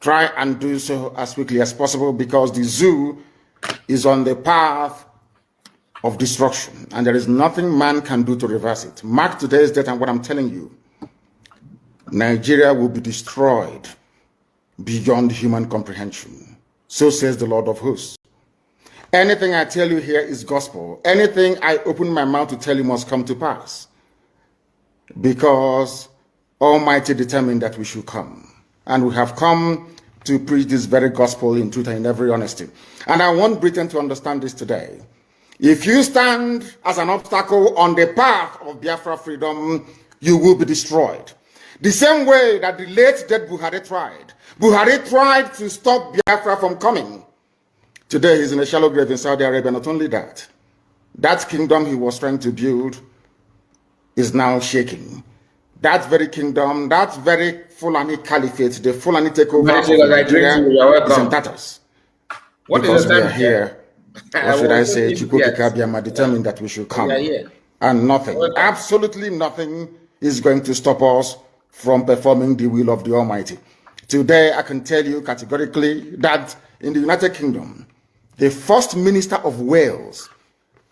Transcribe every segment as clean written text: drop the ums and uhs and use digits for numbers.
try and do so as quickly as possible, because the zoo is on the path of destruction, and there is nothing man can do to reverse it. Mark today's date, and what I'm telling you, Nigeria will be destroyed beyond human comprehension. So says the Lord of hosts. Anything I tell you here is gospel. Anything I open my mouth to tell you must come to pass, because Almighty determined that we should come. And we have come to preach this very gospel in truth and in every honesty. And I want Britain to understand this today. If you stand as an obstacle on the path of Biafra freedom, you will be destroyed. The same way that the late dead Buhari tried. Buhari tried to stop Biafra from coming. Today he's in a shallow grave in Saudi Arabia. Not only that, that kingdom he was trying to build is now shaking. That very kingdom, that very Fulani caliphate, the Fulani takeover of Nigeria is in tatters. Because we are here. What should I say? Chukwukika determined that we should come. And nothing, absolutely nothing is going to stop us from performing the will of the Almighty. Today, I can tell you categorically that in the United Kingdom, the First Minister of Wales,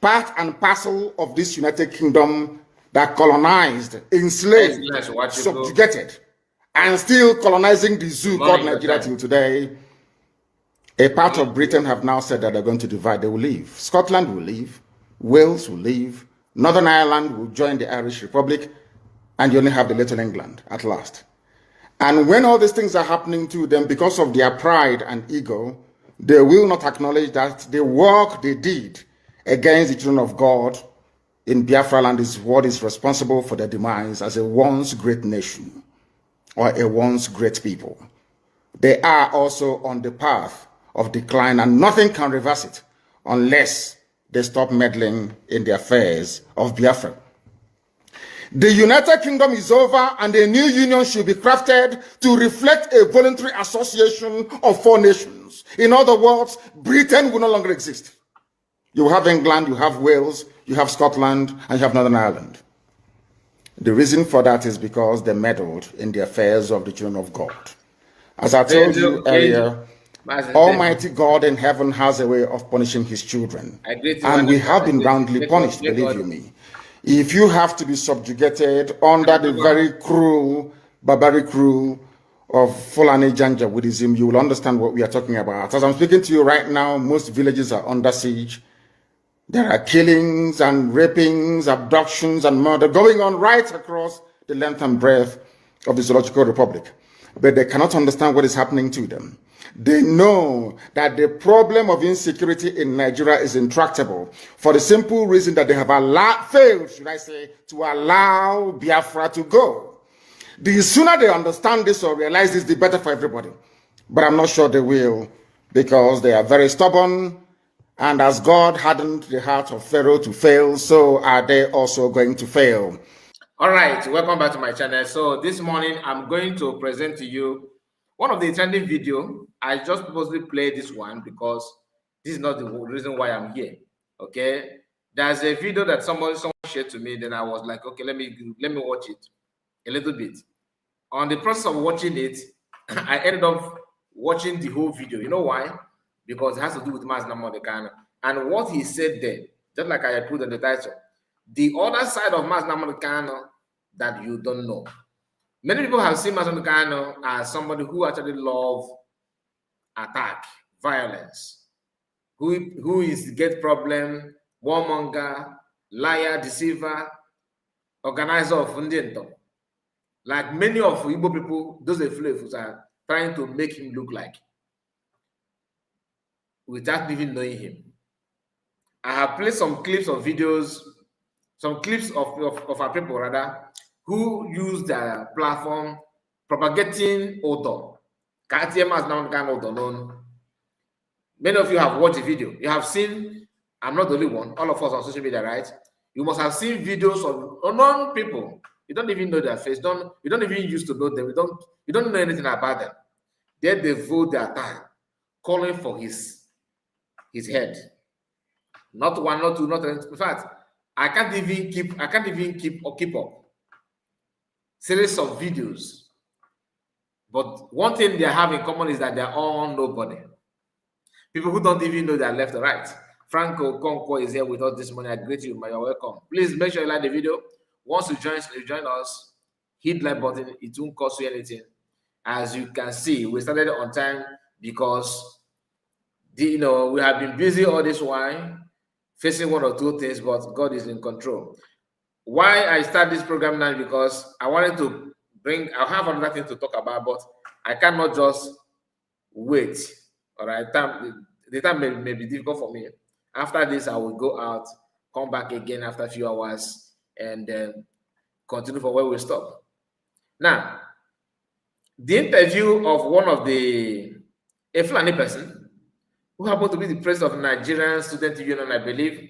part and parcel of this United Kingdom that colonized, enslaved, subjugated, and still colonizing the zoo called Nigeria till today, a part of Britain have now said that they're going to divide. They will leave. Scotland will leave. Wales will leave. Northern Ireland will join the Irish Republic. And you only have the Little England at last. And when all these things are happening to them because of their pride and ego, they will not acknowledge that the work they did against the children of God in Biafra land is what is responsible for their demise as a once great nation or a once great people. They are also on the path of decline, and nothing can reverse it unless they stop meddling in the affairs of Biafra. The United Kingdom is over, and a new union should be crafted to reflect a voluntary association of four nations. In other words, Britain will no longer exist. You have England, you have Wales, you have Scotland, and you have Northern Ireland. The reason for that is because they meddled in the affairs of the children of God. As I told you earlier, Almighty God in heaven has a way of punishing his children. And we have been roundly punished, believe you me. If you have to be subjugated under the very cruel, barbaric rule of Fulani Janjaweedism, you will understand what we are talking about. As I'm speaking to you right now, most villages are under siege. There are killings and rapings, abductions and murder going on right across the length and breadth of the Zoological Republic. But they cannot understand what is happening to them. They know that the problem of insecurity in Nigeria is intractable for the simple reason that they have failed, should I say, to allow Biafra to go. The sooner they understand this or realize this, the better for everybody. But I'm not sure they will, because they are very stubborn, and as God hardened the heart of Pharaoh to fail, so are they also going to fail. All right, welcome back to my channel. So this morning, I'm going to present to you one of the trending video. I just purposely played this one because this is not the reason why I'm here. Okay, there's a video that someone shared to me. Then I was like, okay, let me watch it a little bit. On the process of watching it, I ended up watching the whole video. You know why? Because it has to do with Mazi Nnamudi and what he said there. Just like I put in the title, the other side of Mazi Nnamudi that you don't know. Many people have seen Mazi Nnamudi as somebody who actually loves attack, violence, who is get problem, warmonger, liar, deceiver, organizer of Fundiento. Like many of Igbo people, those Eflefus are trying to make him look like, without even knowing him. I have played some clips of videos, some clips of our people rather, who use their platform propagating Odo. Many of you have watched the video. You have seen, I'm not the only one, all of us on social media, right? You must have seen videos of unknown people. You don't even know their face. You don't even used to know them. You don't know anything about them. They devote their time calling for his head. Not one, not two, not three. In fact, I can't even keep up. Series of videos But one thing they have in common is that they're all nobody. People who don't even know they're left or right. Franco Conco is here with us this morning. I greet you. You're welcome. Please make sure you like the video. Once you join us, hit the like button. It won't cost you anything. As you can see, we started on time because we have been busy all this while, facing one or two things, but God is in control. Why I start this program now? Because I wanted to I have another thing to talk about, but I cannot just wait. All right, the time may be difficult for me. After this, I will go out, come back again after a few hours, and then continue from where we stop. Now, the interview of one of a Fulani person who happened to be the president of Nigerian Student Union, I believe,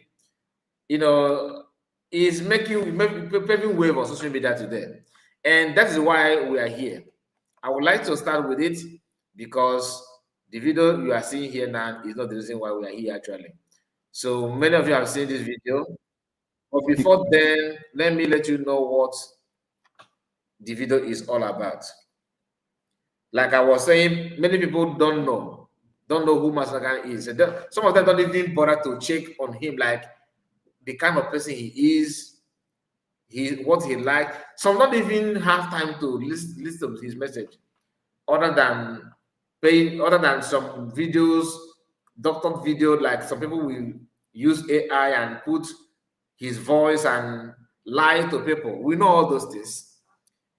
is paving wave on social media today. And that is why we are here. I would like to start with it because the video you are seeing here now is not the reason why we are here actually. So many of you have seen this video. But before then, let me let you know what the video is all about. Like I was saying, many people don't know who Mazi is. Some of them don't even bother to check on him, like the kind of person he is, what he like. Some don't even have time to listen to his message, other than some videos, doctored video, like some people will use AI and put his voice and lie to people. We know all those things.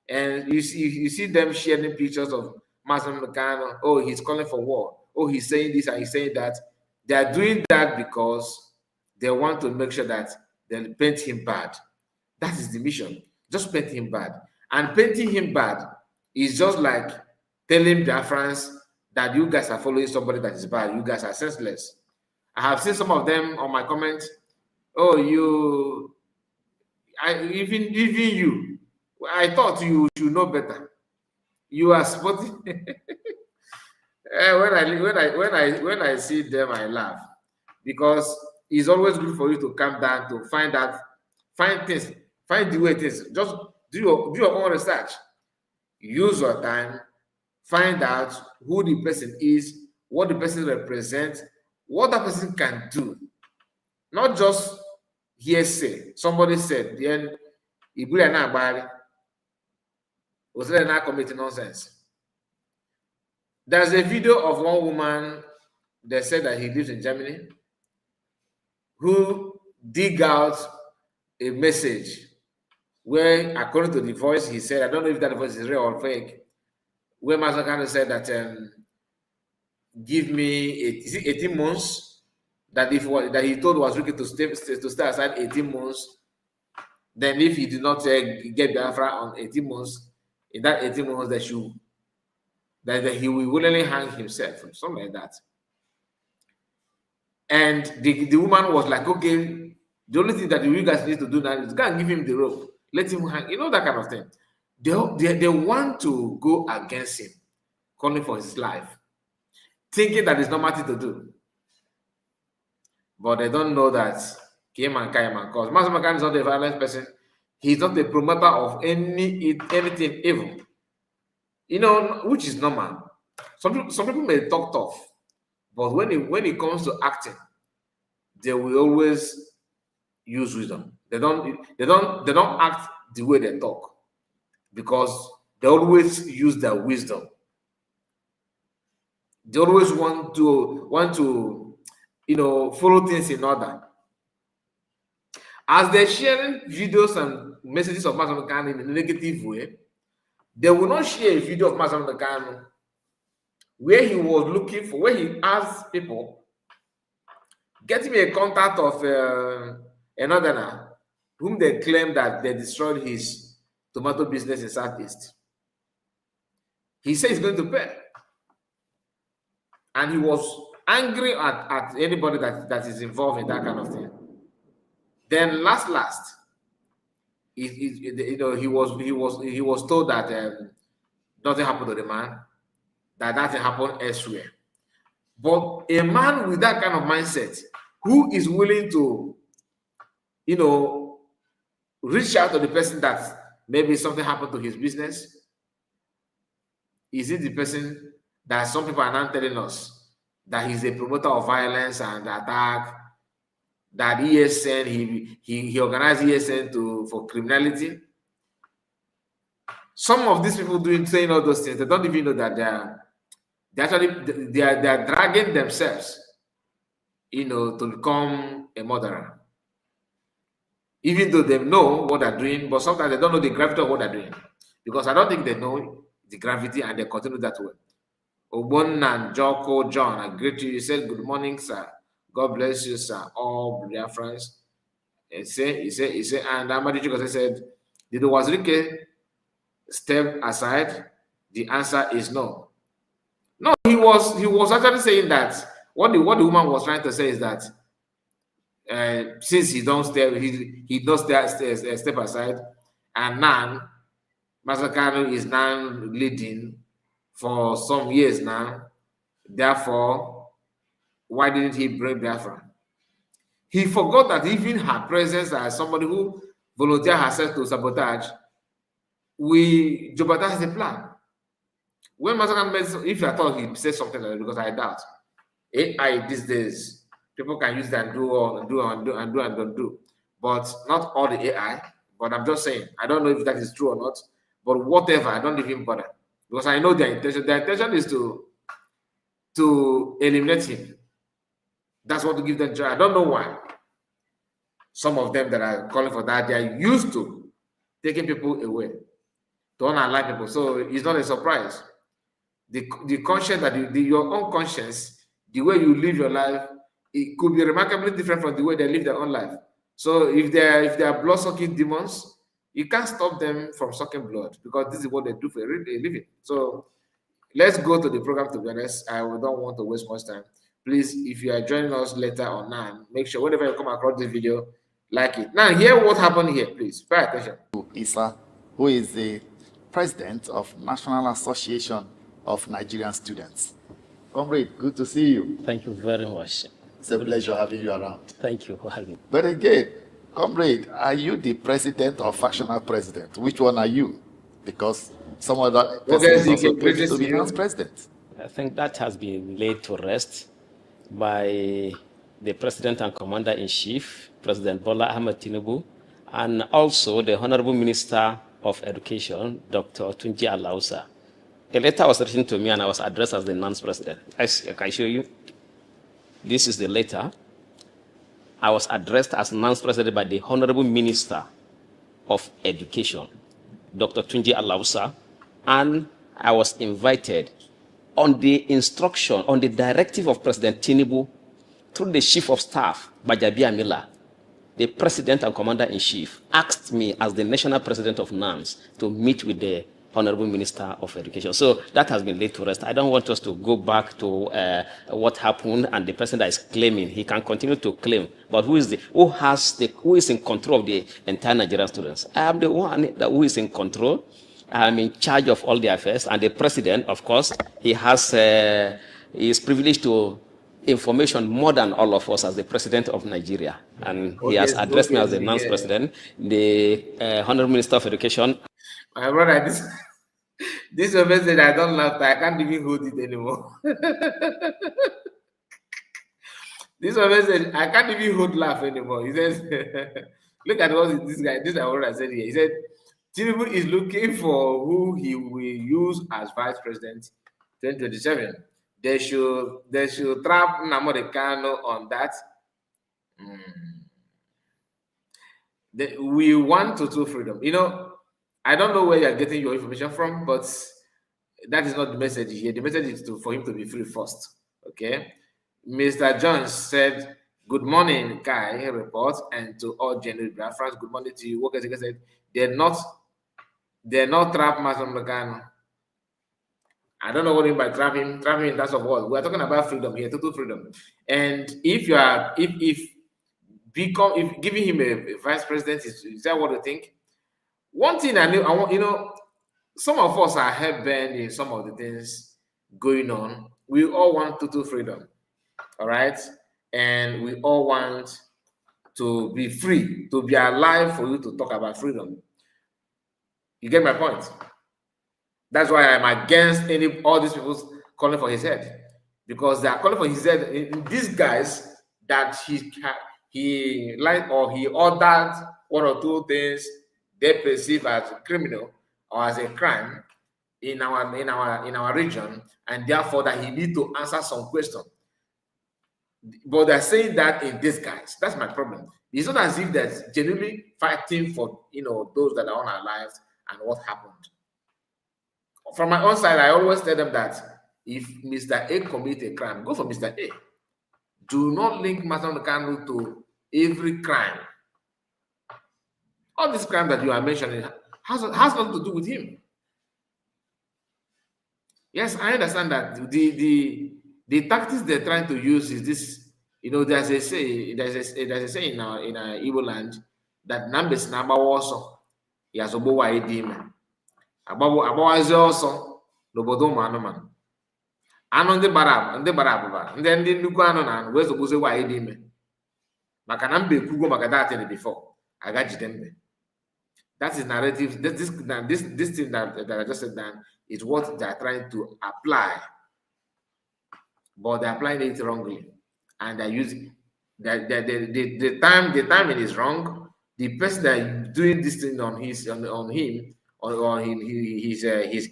And you see them sharing pictures of Mazi. Oh, he's calling for war. Oh, he's saying this and he's saying that. They are doing that because they want to make sure that they paint him bad. That is the mission. Just paint him bad. And painting him bad is just like telling Biafrans that you guys are following somebody that is bad. You guys are senseless. I have seen some of them on my comments. Oh, even you. I thought you should know better. You are supporting. when I see them, I laugh because it's always good for you to calm down to find the way things. Just do your own research. Use your time. Find out who the person is, what the person represents, what that person can do. Not just hearsay. Somebody said, then Ibuya na bad. Was there not committing nonsense? There's a video of one woman that said that he lives in Germany who dig out a message where, according to the voice, he said, I don't know if that voice is real or fake, where Mazi said that give me 18 months, that he told was wicked to stay aside 18 months. Then if he did not get Biafra on 18 months, in that 18 months that he will willingly hang himself, something like that. And the woman was like, okay, the only thing that you guys need to do now is go and give him the rope, let him hang, that kind of thing. They want to go against him, calling for his life, thinking that it's not nothing to do. But they don't know that Kim and Kaiman, because Mazi is not a violent person. He's not a promoter of anything evil. Which is normal. Some people may talk tough, but when it comes to acting, they will always use wisdom. They don't act the way they talk because they always use their wisdom. They always want to follow things in order. As they're sharing videos and messages of Mazi in a negative way, they will not share a video of Mazi where he was looking for, where he asked people, get me a contact of another whom they claim that they destroyed his tomato business in Southeast. He said he's going to pay. And he was angry at anybody that is involved in that kind of thing. Then last, he was told that nothing happened to the man, that thing happened elsewhere. But a man with that kind of mindset, who is willing to, reach out to the person that maybe something happened to his business, is he the person that some people are now telling us that he's a promoter of violence and attack, that ESN, he organized ESN for criminality? Some of these people saying all those things, they don't even know that they are dragging themselves, to become a murderer. Even though they know what they're doing, but sometimes they don't know the gravity of what they're doing. Because I don't think they know the gravity and they continue that way. Obon and Joko John, I greet you. You said, "Good morning, sir. God bless you, sir." All dear friends. He said, and Nnamudi Chikose said, "Did Wazirike step aside?" The answer is no. No, he was actually saying that what the woman was trying to say is that since he don't step step aside, and now Master Kanu is now leading for some years now. Therefore, why didn't he bring Biafra? He forgot that even her presence as somebody who volunteered herself to sabotage, we jeopardize the plan. When Master Kanu, if I thought he said something like that, because I doubt AI these days, people can use that and do, but not all the AI. But I'm just saying, I don't know if that is true or not. But whatever, I don't even bother, because I know their intention. Their intention is to eliminate him. That's what to give them joy. I don't know why. Some of them that are calling for that, they are used to taking people away, to unalive people. So it's not a surprise. The conscience that your own conscience, the way you live your life, it could be remarkably different from the way they live their own life. So if they are blood-sucking demons, you can't stop them from sucking blood, because this is what they do for a living. So let's go to the program. To be honest, I don't want to waste much time. Please, if you are joining us later or now, make sure whenever you come across this video, like it. Now, hear what happened here, please. Pay attention. Isa, who is the president of National Association of Nigerian Students. Comrade, good to see you. Thank you very much. It's a pleasure having you around. Thank you for having me. But again, comrade, are you the president or factional president? Which one are you? Because some other person is also claiming to be House president. I think that has been laid to rest by the President and Commander-in-Chief, President Bola Ahmed Tinubu, and also the Honorable Minister of Education, Dr. Tunji Alausa. A letter was written to me and I was addressed as the NANS president. I can show you. This is the letter. I was addressed as NANS president by the Honorable Minister of Education, Dr. Tunji Alausa, and I was invited on the instruction, on the directive of President Tinubu, through the Chief of Staff, Bajabi Amila. The President and Commander-in-Chief asked me as the National President of NANS to meet with the Honorable Minister of Education. So that has been laid to rest. I don't want us to go back to what happened and the person that is claiming. He can continue to claim, but who is in control of the entire Nigerian students? I am the one who is in control. I am in charge of all the affairs, and the president, of course, he is privileged to information more than all of us as the president of Nigeria, and he has addressed me as the NANS president, the Honorable Minister of Education. My brother, this message, I don't laugh. I can't even hold it anymore. This message, I can't even hold laugh anymore. He says, look at what this guy, this is what I said here. He said, Tinubu is looking for who he will use as vice president 2027. They should trap Nnamudi Kanu on that. We want total freedom. I don't know where you're getting your information from, but that is not the message here. The message is for him to be free first. Okay. Mr. Jones said, "Good morning, Kai report, and to all genuine Biafrans. Good morning to you." What I said, they're not trap Master Kanu. I don't know what you mean by trapping in terms of what. We're talking about freedom here, total freedom. And if giving him a vice president is that what you think? One thing I want, some of us are head-bent in some of the things going on. We all want total freedom, all right? And we all want to be free, to be alive for you to talk about freedom. You get my point? That's why I'm against all these people calling for his head, because they are calling for his head in these guys that he ordered one or two things they perceive as a criminal or as a crime in our region, and therefore that he need to answer some question. But they're saying that in disguise. That's my problem. It's not as if they're genuinely fighting for those that are on our lives and what happened. From my own side, I always tell them that if Mr. A commit a crime, go for Mr. A. Do not link Nnamdi Kanu to every crime. All this crime that you are mentioning has nothing to do with him. Yes, I understand that the tactics they're trying to use is this. There's a say in our Igbo land that Nambes Naba also he has obowa edim. Agbawazi also n'obodo ụmụ anụmanụ. Anụ ndị bara abụba ndị nnukwu anụ na wee zogbuzi nwaanyị dị ime maka na mbe ekwugo maka that before aga jide mbe. That is narrative. This thing that I just said down is what they are trying to apply, but they're applying it wrongly, and they're using the timing is wrong. The person that is doing this thing on his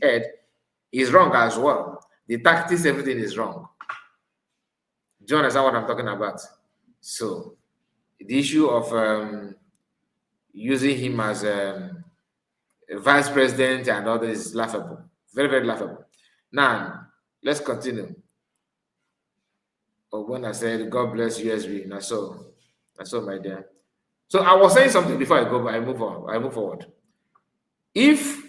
head is wrong as well. The tactics, everything is wrong. Do you understand what I'm talking about? So the issue of using him as a vice president and all this is laughable. Very, very laughable. Now, let's continue. Oh, when I said, God bless USB, that's so, my dear. So I was saying something before I move on. I move forward. If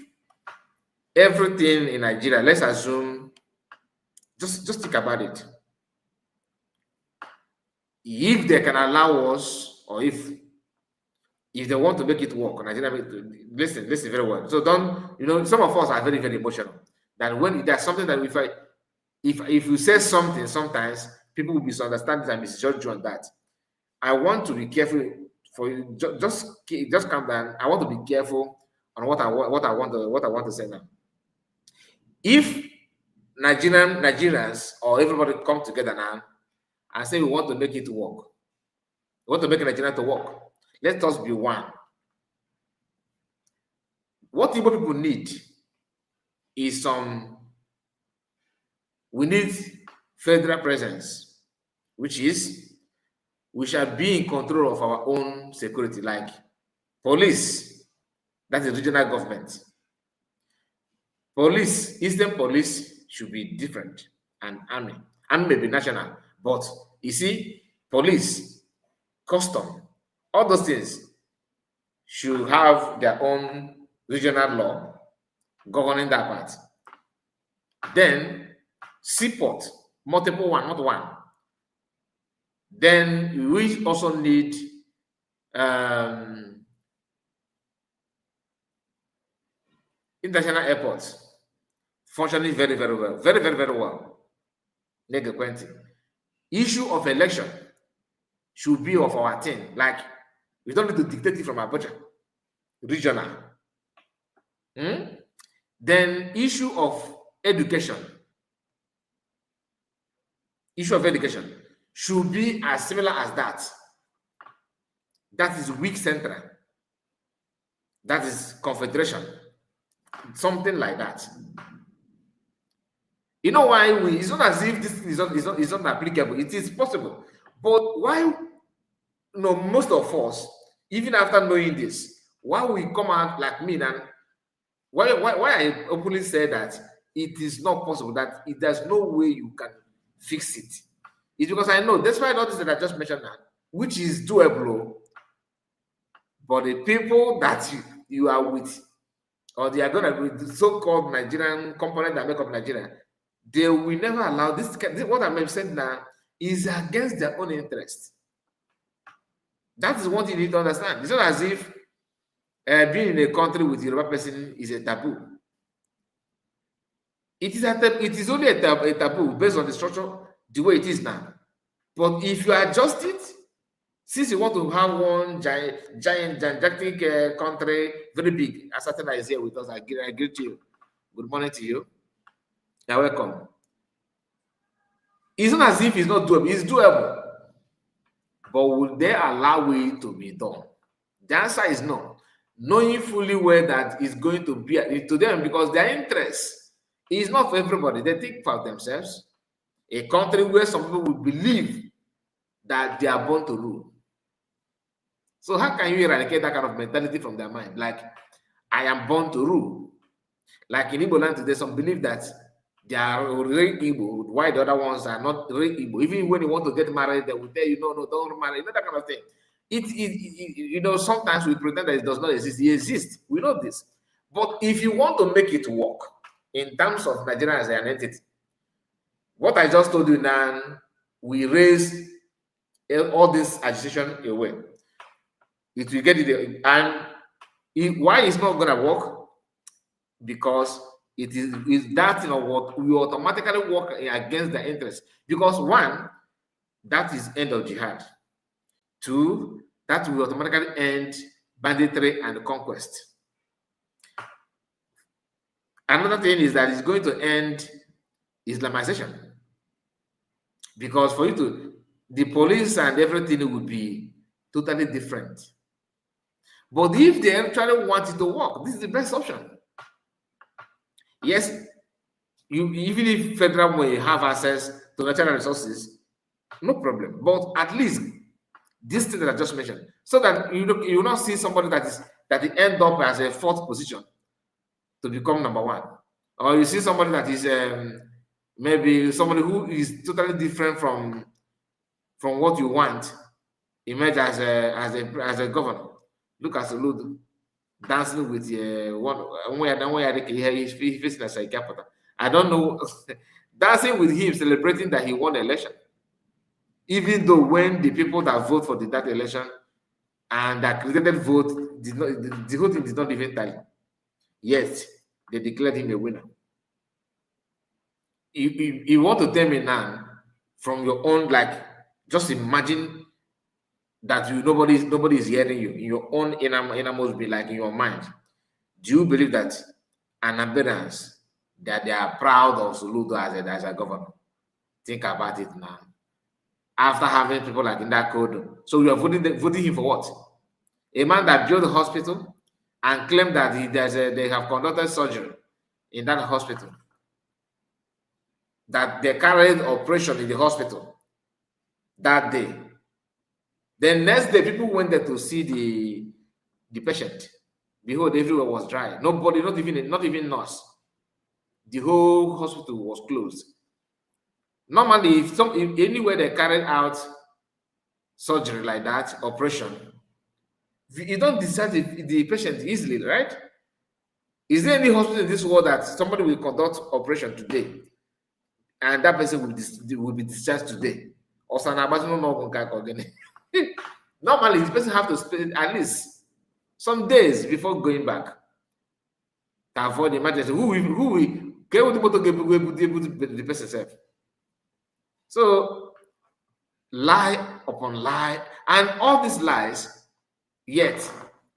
everything in Nigeria, let's assume, just think about it. If they can allow us, or if they want to make it work, Nigeria, listen very well. So don't, some of us are very, very emotional. That when there's something that we fight, if you say something, sometimes people will misunderstand and misjudge you on that. I want to be careful for you. Just calm down. I want to be careful on what I want to say now. If Nigerians or everybody come together now and say we want to make it work, we want to make Nigeria to work, let us be one. What Igbo people need is we need federal presence, which is we shall be in control of our own security, like police, that is regional government. Police, Eastern police should be different, and army may be national, but you see, police, custom, all those things should have their own regional law governing that part. Then seaport, multiple one, not one. Then we also need international airports functioning very, very well. Very, very, very well. Nega 20. Issue of election should be of our thing. Like, we don't need to dictate it from Abuja. Regional. Then issue of education. Issue of education should be as similar as that. That is weak central. That is confederation. Something like that. You know why it's not as if this is not applicable. It is possible. But why, most of us, even after knowing this, why we come out like me and why I openly say that it is not possible, that there's no way you can fix it. It's because I know, that's why all this that I just mentioned now, which is doable, but the people that you are with, or they are going to be the so-called Nigerian component that make up Nigeria, they will never allow this. What I'm saying now is against their own interest. That is what you need to understand. It's not as if being in a country with Yoruba person is a taboo. It is only a taboo based on the structure, the way it is now. But if you adjust it, since you want to have one gigantic country, very big, as certain is here with us, I greet you. Good morning to you. You're welcome. It's not as if it's not doable. It's doable. But will they allow it to be done? The answer is no. Knowing fully well that it's going to be to them, because their interest is not for everybody. They think for themselves. A country where some people will believe that they are born to rule. So how can you eradicate that kind of mentality from their mind? Like, I am born to rule. Like in Igbo land today, some believe that they are real Igbo, while the other ones are not real Igbo. Even when you want to get married, they will tell you, no, don't marry. You know, that kind of thing. You know, sometimes we pretend that it does not exist. It exists. We know this. But if you want to make it work in terms of Nigeria as an entity, what I just told you now, we raise all this agitation away. It will get it, and why it's not gonna work? Because it is that, you know, what we automatically work against the interest. Because one, that is end of jihad. Two, that will automatically end banditry and conquest. Another thing is that it's going to end Islamization. Because for you to, the police and everything would be totally different. But if they actually want it to work, this is the best option. Yes, even if federal may have access to natural resources, no problem. But at least this thing that I just mentioned, so that you will not see somebody that end up as a fourth position to become number one, or you see somebody that is maybe somebody who is totally different from what you want, emerge as a governor. Look at Soludo dancing with he's facing as a capital. I don't know, dancing with him, celebrating that he won the election. Even though when the people that vote for that election and that created vote did not, the whole thing did not even tally. Yet they declared him a winner. You want to tell me now from your own, like, just imagine that nobody is hearing you in your own innermost be, like in your mind. Do you believe that an abundance that they are proud of Soludo as a governor? Think about it now. After having people like in that code, so you are voting him for what? A man that built a hospital and claimed that they have conducted surgery in that hospital, that they carried operation in the hospital that day. Then next day, people went there to see the patient. Behold, everywhere was dry. Nobody, not even nurse. The whole hospital was closed. Normally, if anywhere they carried out surgery like that, operation, you don't discharge the patient easily, right? Is there any hospital in this world that somebody will conduct operation today and that person will be discharged today? Or normally, this person have to spend at least some days before going back to avoid emergency. Who will get the person self? So lie upon lie, and all these lies, yet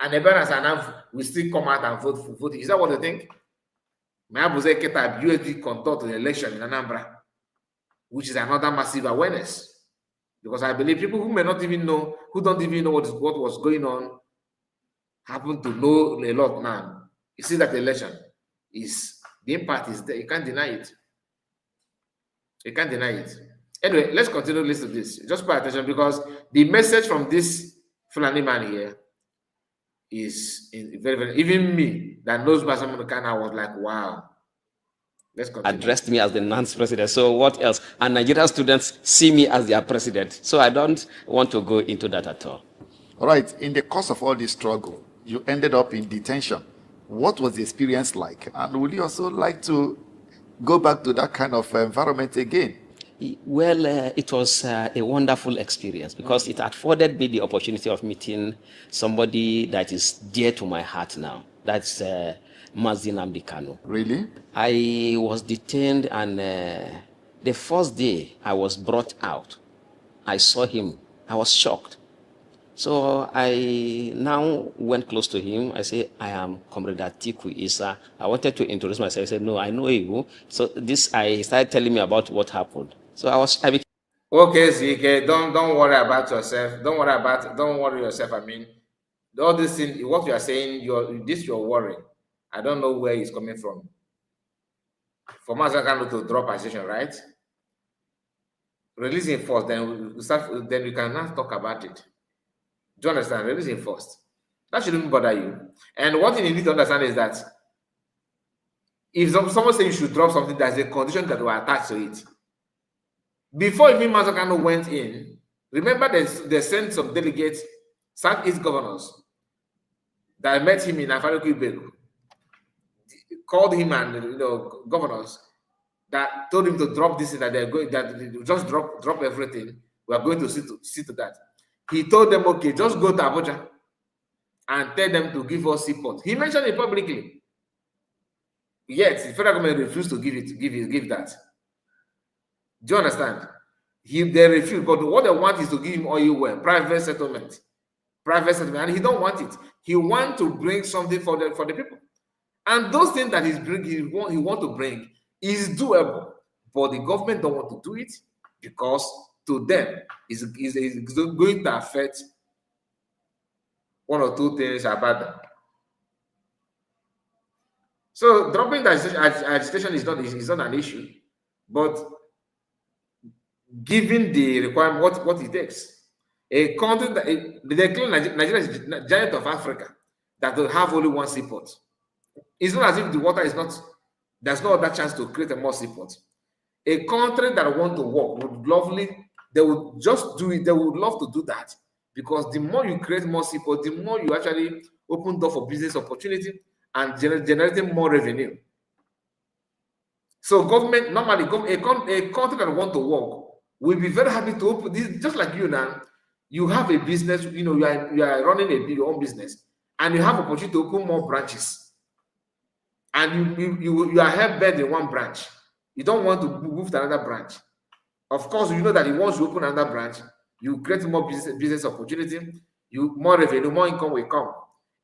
and the balance and we still come out and vote. Is that what you think? Mabuze Keta USD conduct the election in Anambra, which is another massive awareness. Because I believe people who may not even know, who don't even know what was going on, happen to know a lot now. You see that the election is, the impact is there. You can't deny it. You can't deny it. Anyway, let's continue to listen to this. Just pay attention, because the message from this Fulani man here is very, very, even me that knows Basamunukana, I was like, wow. Let's continue. Addressed me as the NANS president. So what else? And Nigerian students see me as their president. So I don't want to go into that at all. All right. In the course of all this struggle, you ended up in detention. What was the experience like? And would you also like to go back to that kind of environment again? Well, it was a wonderful experience, because it afforded me the opportunity of meeting somebody that is dear to my heart now. That's Mazi Nnamudi Kanu. Really? I was detained, and the first day I was brought out, I saw him. I was shocked. So I now went close to him. I said, I am Comrade Atiku Isa. I wanted to introduce myself. He said, no, I know you. So he started telling me about what happened. So I became. Okay, ZK, don't worry about yourself. Don't worry yourself. I mean, all this thing, what you are saying, you're worrying. I don't know where it's coming from. For Mazi Kanu to drop accusation, right? Release him first, then we can now talk about it. Do you understand? Release him first. That shouldn't bother you. And one thing you need to understand is that if someone says you should drop something, there's a condition that will attach to it. Before even Mazi Kanu went in, remember they sent some delegates, Southeast governors, that met him in Afariku Ibeku, called him and governors that told him to drop this, that they're going, that they just drop everything. We are going to see to that. He told them, okay, just go to Abuja and tell them to give us support. He mentioned it publicly. Yet the federal government refused to give that. Do you understand? They refuse, but what they want is to give him oil well, private settlement, and he don't want it. He want to bring something for the people, and those things that he want to bring is doable, but the government don't want to do it because to them is going to affect one or two things about them. So dropping the agitation is not an issue, but given the requirement, what it takes, a country that they claim Nigeria is the giant of Africa that will have only one seaport. It's not as if the water is not. There's no other chance to create a more seaport. A country that want to work they would just do it. They would love to do that because the more you create more seaport, the more you actually open door for business opportunity and generating more revenue. So government normally, a country that want to work will be very happy to open this. Just like you now, you have a business. You are running your own business, and you have opportunity to open more branches. And you are held in one branch. You don't want to move to another branch. Of course, you know that once you open another branch, you create more business opportunity, more revenue, more income will come.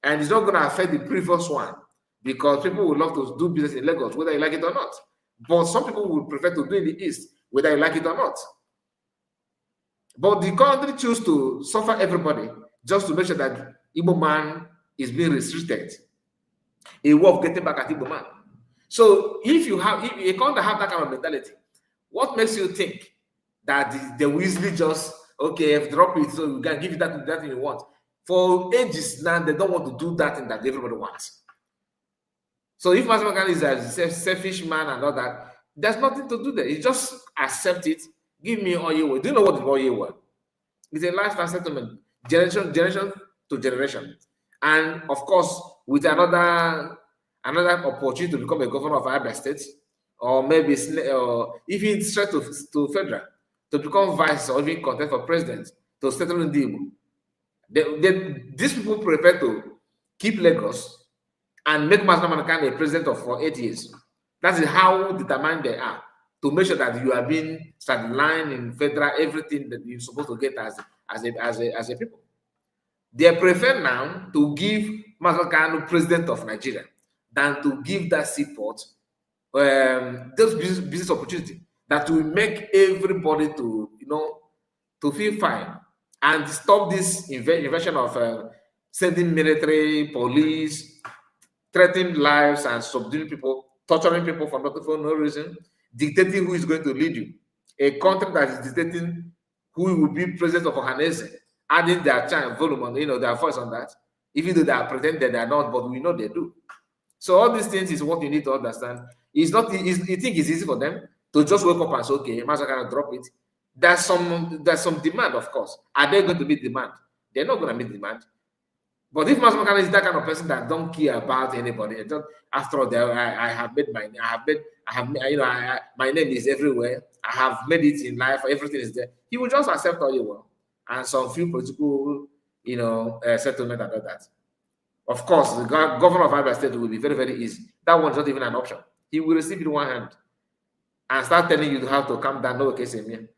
And it's not going to affect the previous one because people would love to do business in Lagos, whether you like it or not. But some people would prefer to do in the East, whether you like it or not. But the country choose to suffer everybody just to make sure that Igbo man is being restricted. A way of getting back at Igbo man. So if you can't have that kind of mentality, what makes you think that they will easily just drop it so we can give you that you want? For ages now, they don't want to do that thing that everybody wants. So if Mazi Kanu is a selfish man and all that, there's nothing to do there. You just accept it. Give me oil. Do you know what is oil? It's a lifestyle settlement, generation to generation, and of course with another opportunity to become a governor of Abia State, or maybe even straight to federal, to become vice or even contest for president, to settle in the Igbo. These people prefer to keep Lagos and make Mazi Kanu a president for 8 years. That is how determined they are to make sure that you are being sidelined in federal, everything that you're supposed to get as a people. They prefer now to give Mazi Kanu president of Nigeria than to give that support, those business opportunity that will make everybody to feel fine and stop this invasion of sending military, police, threatening lives and subduing people, torturing people for no reason, dictating who is going to lead you. A country that is dictating who will be president of Ohanese, adding their volume on, their voice on that, even though they are pretending they are not, but we know they do. So all these things is what you need to understand. It's not. You think it's easy for them to just wake up and say, "Okay, Mazi Kanu drop it." There's some demand, of course. Are they going to meet demand? They're not going to meet demand. But if Mazi Kanu is that kind of person that don't care about anybody, after all, I have made my my name is everywhere. I have made it in life. Everything is there. He will just accept all you want and some few political, settlement and all that. Of course, the governor of Abia State will be very, very easy. That one's not even an option. He will receive it in one hand and start telling you how to calm down. No case in here.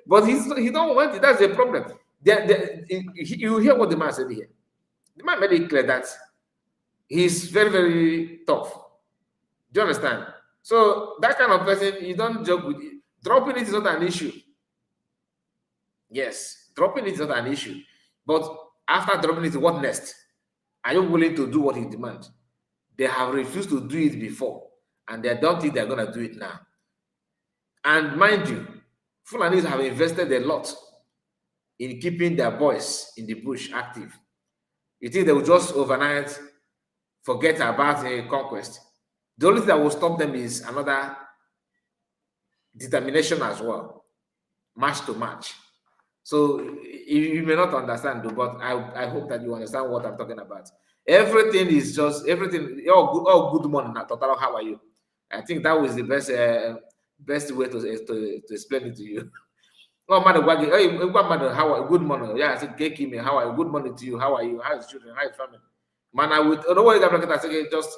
But he don't want it. That's the problem. You hear what the man said here. The man made it clear that he's very, very tough. Do you understand? So that kind of person, you don't joke with it. Dropping it is not an issue. Yes, dropping it is not an issue. But after dropping it, what next? Are you willing to do what he demands? They have refused to do it before, and they don't think they're going to do it now. And mind you, Fulanis have invested a lot in keeping their boys in the bush active. You think they will just overnight forget about a conquest? The only thing that will stop them is another determination as well, match to match. So you may not understand, but I hope that you understand what I'm talking about. Everything is just everything. Oh, good morning, Totaro. How are you? I think that was the best way to explain it to you. Oh, man, how are you? Good morning. Yeah, I said, Keki, how are you? Good morning to you. How are you? How is children? How is family? Man, I would. Don't worry, I say just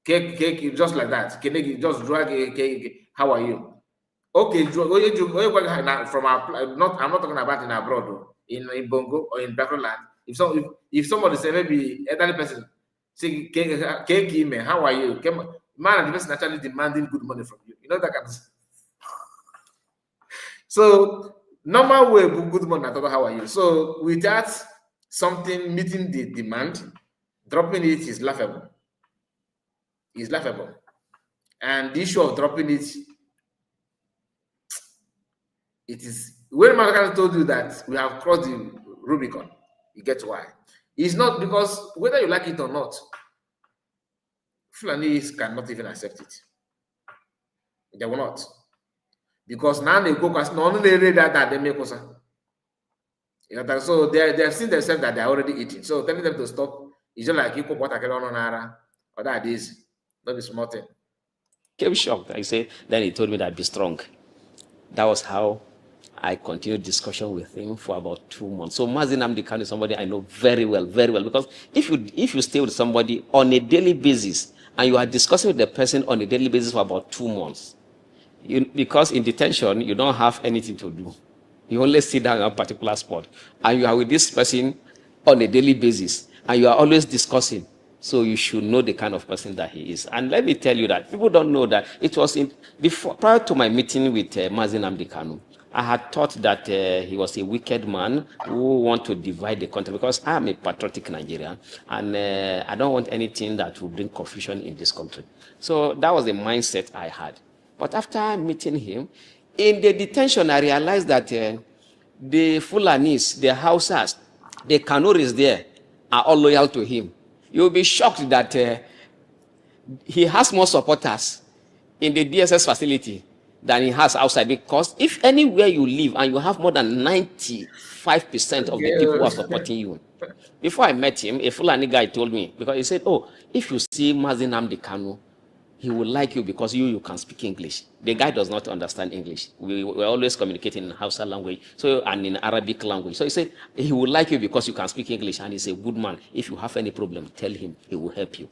cake, just like that. Just drag cake. How are you? Okay, from our I'm not talking about in abroad, though. In Bongo or in Backland. If somebody say maybe elderly person say cake, how are you? Man, the person actually demanding good money from you. You know that kind of. So normal way good money, how are you? So without something meeting the demand, dropping it is laughable. It's laughable. And the issue of dropping it is when Malachi told you that we have crossed the Rubicon, you get why. It's not because whether you like it or not, Fulanis cannot even accept it. They will not. Because now they go because not only they that they make us. So they have seen themselves that they're already eating. So telling them to stop is just like you put what I can on Nara or that is not be small thing. Came shocked. I said, then he told me that be strong. That was how I continued discussion with him for about 2 months. So Mazi Nnamudi Kanu is somebody I know very well, because if you stay with somebody on a daily basis and you are discussing with the person on a daily basis for about 2 months, because in detention you don't have anything to do. You only sit down at a particular spot and you are with this person on a daily basis and you are always discussing. So you should know the kind of person that he is. And let me tell you that people don't know that it was prior to my meeting with Mazi Nnamudi Kanu, I had thought that he was a wicked man who want to divide the country because I am a patriotic Nigerian and I don't want anything that will bring confusion in this country. So that was the mindset I had. But after meeting him, in the detention, I realized that the Fulanis, the Hausas, the Kanuris there are all loyal to him. You'll be shocked that he has more supporters in the DSS facility than he has outside, because if anywhere you live and you have more than 95% of the people who are supporting you. Before I met him, a Fulani guy told me, because he said, oh, if you see Mazi Nnamudi Kanu, he will like you because you can speak English. The guy does not understand English. We're always communicating in Hausa language and in Arabic language. So he said, he will like you because you can speak English and he's a good man. If you have any problem, tell him, he will help you.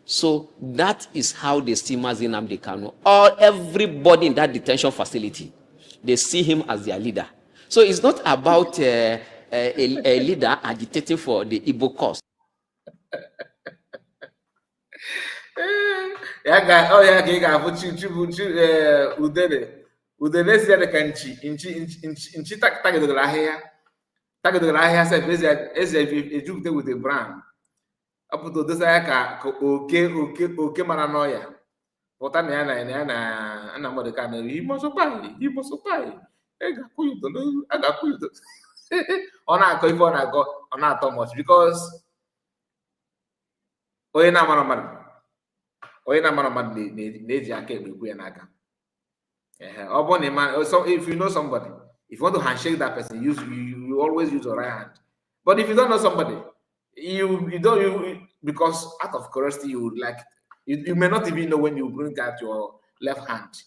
So that is how they see Mazi Nnamudi Kanu. Everybody in that detention facility, they see him as their leader. So it's not about a leader agitating for the Igbo cause. Udene si ya ka nchi tagedoro ahịa sef eze ejupụta with the brand. Apụta dosa ya ka oke mara n'ọya pụta na ya na Nnamudi Kanu imosokwaghị ga-akwụ yudo ọ na-akọ ife ọ na-atọ much because onye na-amara mmadụ na-eji aka ekpe ekwu ya n'aka. If you know somebody, if you want to handshake that person, you always use your right hand. But if you don't know somebody, you don't because out of curiosity you may not even know when you bring out your left hand.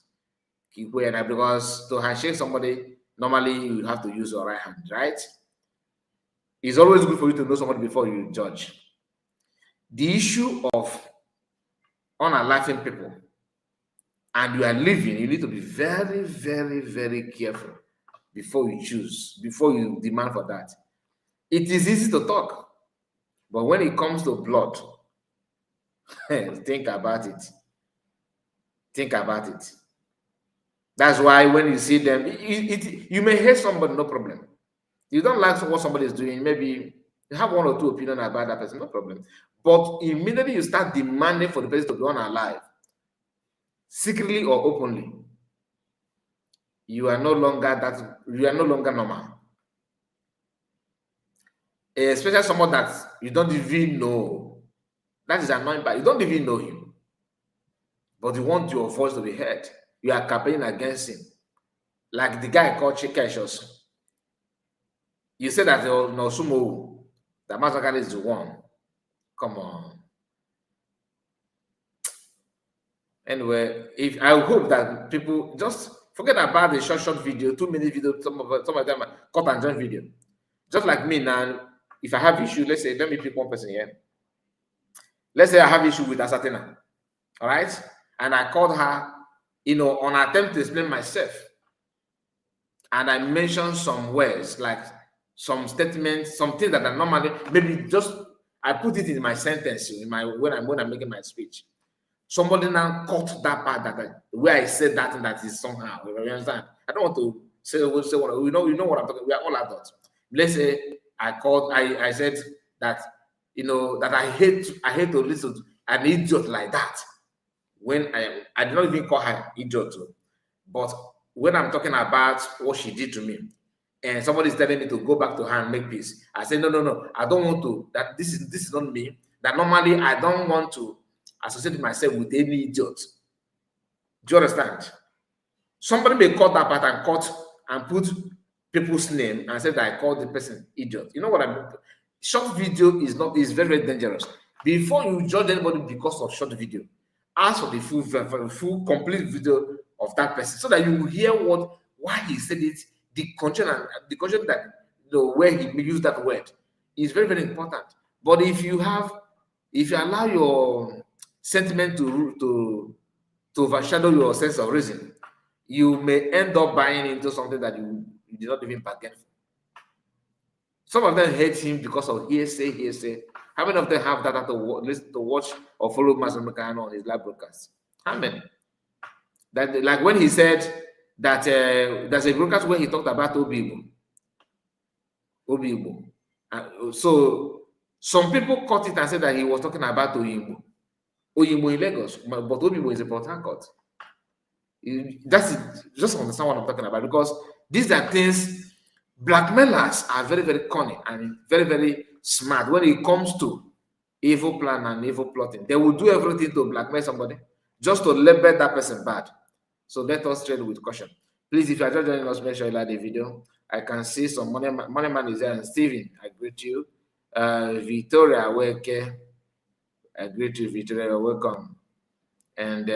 Because to handshake somebody, normally you have to use your right hand, right? It's always good for you to know somebody before you judge. The issue of unaliving people and you are living, you need to be very, very, very careful before you choose, before you demand for that. It is easy to talk, but when it comes to blood, think about it. Think about it. That's why when you see them, you may hate somebody, no problem. You don't like what somebody is doing, maybe you have one or two opinions about that person, no problem. But immediately you start demanding for the person to be unalive, secretly or openly, you are no longer normal. Especially someone that you don't even know. That is annoying, but you don't even know him. But you want your voice to be heard. You are campaigning against him. Like the guy called Chikeshos. You say that no sumo, that Mazi is the one. Come on. Anyway, if I hope that people just forget about the short video, 2 minute video, some of them are cut and join video. Just like me now, if I have issue, let's say, let me pick one person here. Let's say I have issue with Asatina, all right? And I called her, on attempt to explain myself. And I mentioned some words, like some statements, some things that are normally, maybe just, I put it in my sentence, when I'm making my speech. Somebody now cut that part where I said that and that is somehow. You understand? I don't want to say what you know what I'm talking. We are all adults. Let's say I said that that I hate to listen to an idiot like that. When I did not even call her idiot, but when I'm talking about what she did to me, and somebody is telling me to go back to her and make peace, I say no, I don't want to. That this is not me. That normally I don't want to associate myself with any idiot. Do you understand? Somebody may cut that part and put people's name and say that I called the person idiot. You know what I mean? Short video is very, very dangerous. Before you judge anybody because of short video, ask for the full complete video of that person so that you will hear why he said it, the content that where he used that word is very, very important. But if you allow your sentiment to overshadow your sense of reason, you may end up buying into something that you did not even bargain for. Some of them hate him because of hearsay. How many of them have data to watch or follow Mazi Kanu on his live broadcast? How many? That, like when he said that there's a broadcast where he talked about Obi Igbo. So some people caught it and said that he was talking about Oyinbo in Lagos, but Obi is a Port Harcourt. Just understand what I'm talking about, because these are things. Blackmailers are very, very cunning and very, very smart when it comes to evil plan and evil plotting. They will do everything to blackmail somebody just to label that person bad. So let us trade with caution. Please, if you are just joining us, make sure you like the video. I can see some money man is there, and Steven, I greet you. Victoria Weke, I greet you, Victoria, welcome. And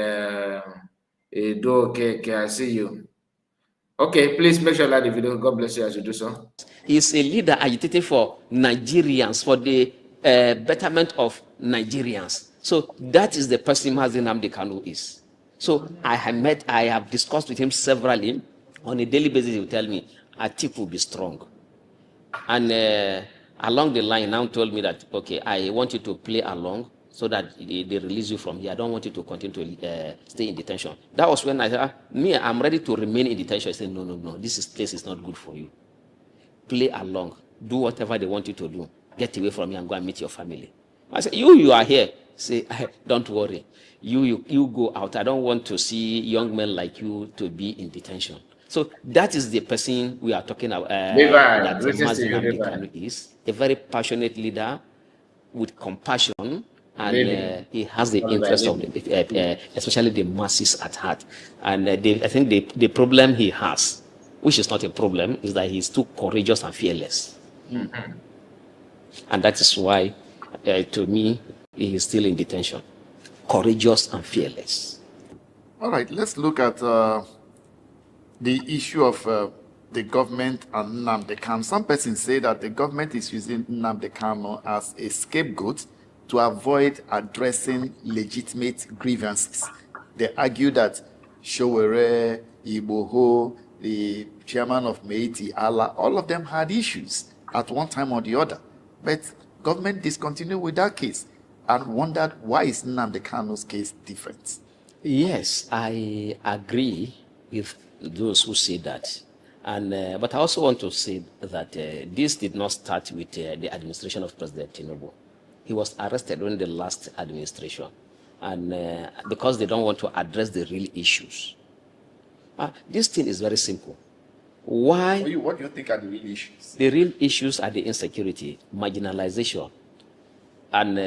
Edo Keke, I see you. Okay, please make sure you like the video. God bless you as you do so. He's a leader agitating for Nigerians, for the betterment of Nigerians. So that is the person Mazi Nnamudi Kanu is. So I have discussed with him severally. On a daily basis, he will tell me, Atiku will be strong. And along the line, now told me that, okay, I want you to play along so that they release you from here. I don't want you to continue to stay in detention. That was when I said, I'm ready to remain in detention. I said, no, this place is not good for you. Play along. Do whatever they want you to do. Get away from me and go and meet your family. I said, you are here. Say, don't worry. You go out. I don't want to see young men like you to be in detention. So that is the person we are talking about. That Mazi Nnamudi Kanu is a very passionate leader with compassion. And he has the interest of especially the masses at heart. And I think the problem he has, which is not a problem, is that he's too courageous and fearless. Mm-hmm. And that is why, to me, he is still in detention. Courageous and fearless. All right, let's look at the issue of the government and Nnamdi Kanu. Some persons say that the government is using Nnamdi Kanu as a scapegoat to avoid addressing legitimate grievances. They argue that Showere, Igboho, the chairman of Mazi, Allah, all of them had issues at one time or the other. But government discontinued with that case and wondered, why is Nnamdi Kanu's case different? Yes, I agree with those who say that. And but I also want to say that this did not start with the administration of President Tinubu. He was arrested during the last administration, and because they don't want to address the real issues. This thing is very simple. Why? What do you think are the real issues? The real issues are the insecurity, marginalization, and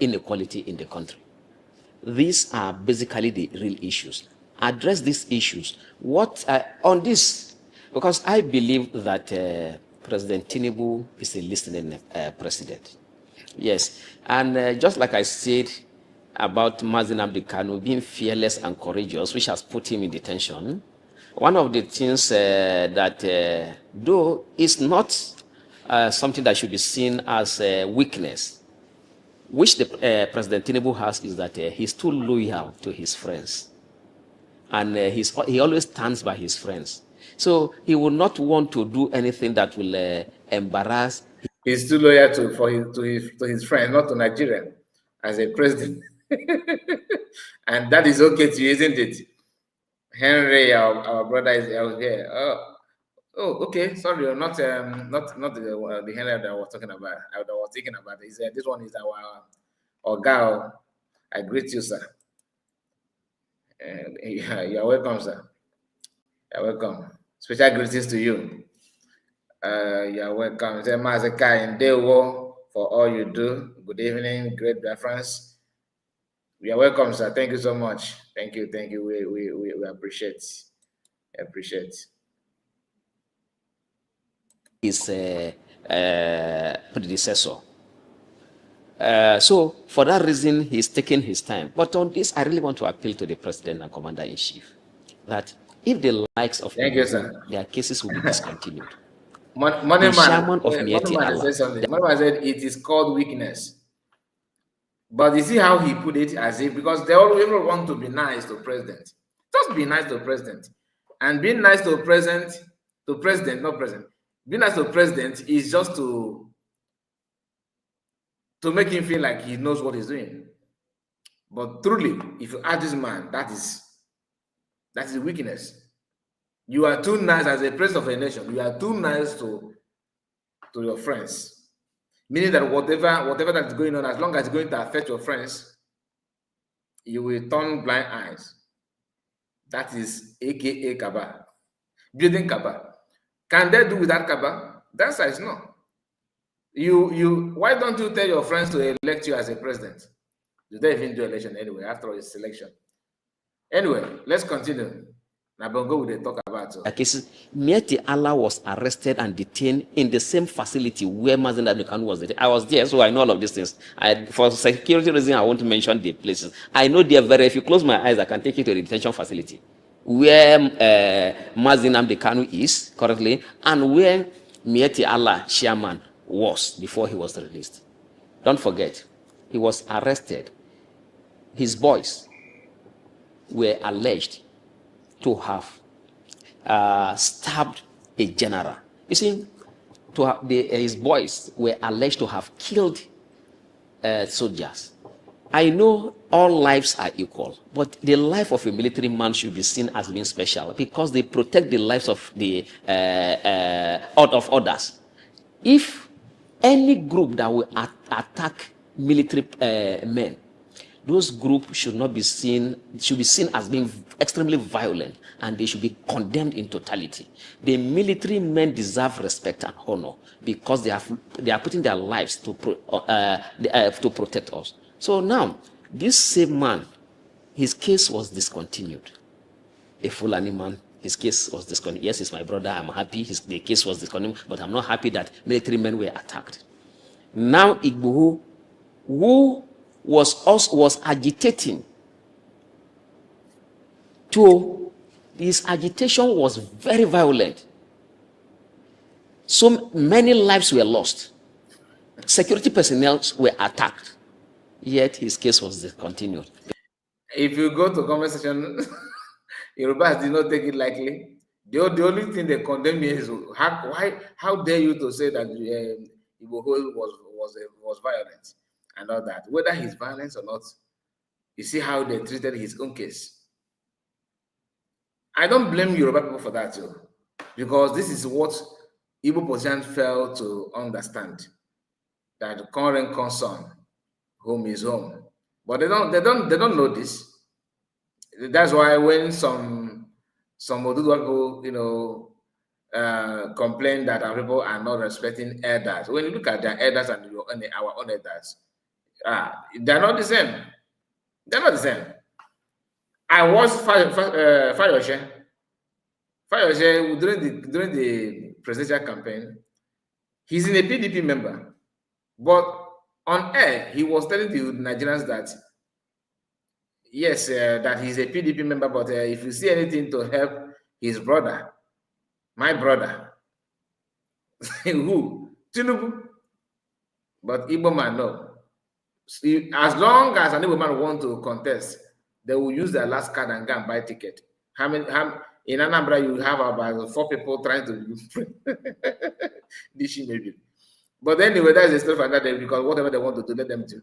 inequality in the country. These are basically the real issues. Address these issues. On this, because I believe that President Tinubu is a listening president. Yes, and just like I said about Mazi Nnamdi Kanu being fearless and courageous, which has put him in detention, one of the things that, though is not something that should be seen as a weakness, which the President Tinubu has, is that he's too loyal to his friends. And he always stands by his friends. So he will not want to do anything that will embarrass. He's too loyal to his friend, not to Nigeria, as a president. And that is okay to you, isn't it? Henry, our brother, is out here. Oh, okay. Sorry, not the Henry that I was talking about. I was thinking about. This one is our girl. I greet you, sir. And you're welcome, sir. You're welcome. Special greetings to you. You're welcome. Say Mazi and Dewo for all you do. Good evening, great reference. You're welcome, sir. Thank you so much. Thank you. We appreciate. His predecessor. So for that reason, he's taking his time. But on this, I really want to appeal to the president and commander-in-chief that if the likes of their cases will be discontinued. Money chairman of Mieti Allah said it is called weakness. But you see how he put it, as if because they always want to be nice to president. Just be nice to president. And being nice to president, not president. Being nice to president is just to make him feel like he knows what he's doing. But truly, if you ask this man, that is weakness. You are too nice as a president of a nation. You are too nice to your friends. Meaning that whatever that's going on, as long as it's going to affect your friends, you will turn blind eyes. That is AKA Kaba. Building Kaba. Can they do without Kaba? The answer is no. Why don't you tell your friends to elect you as a president? Do they even do election anyway? After all, it's selection. Anyway, let's continue. Now, Bongo will talk about cases. Mieti Allah was arrested and detained in the same facility where Mazi Nnamdi Kanu was detained. I was there, so I know all of these things. For security reasons, I want to mention the places. I know they are very. If you close my eyes, I can take you to the detention facility where Mazi Nnamdi Kanu is currently, and where Mieti Allah chairman was before he was released. Don't forget, he was arrested. His boys were alleged to have stabbed a general. You see, his boys were alleged to have killed soldiers. I know all lives are equal, but the life of a military man should be seen as being special because they protect the lives of of others. If any group that will attack military men, those groups should be seen as being extremely violent, and they should be condemned in totality. The military men deserve respect and honor because they are putting their lives to protect us. So now, this same man, his case was discontinued. A Fulani man, his case was discontinued. Yes, he's my brother. I'm happy the case was discontinued, but I'm not happy that military men were attacked. Now, Igboho, who was agitating his agitation was very violent. So many lives were lost. Security personnel were attacked. Yet his case was discontinued. If you go to comment section, Yorubas did not take it lightly. The only thing they condemn me is how dare you to say that Igbo was violent and all that. Whether he's violent or not, you see how they treated his own case. I don't blame Yoruba people for that too, because this is what Igbo politicians fail to understand, that the current concern, home is home. But they don't know this. That's why when some Oduduwa people, complain that our people are not respecting elders. When you look at their elders and our own elders, they're not the same. They're not the same. I watched Fayoshe. Fayoshe during the presidential campaign. He's in a PDP member, but on air he was telling the Nigerians that yes, that he's a PDP member, but if you see anything to help his brother, my brother, who? Tinubu. But Igbo man, no. See, as long as an Igbo man want to contest, they will use their last card and go and buy ticket. In Anambra, you have about 4 people trying to dishing maybe. But anyway, that is a story for another day, because whatever they want to do, let them do.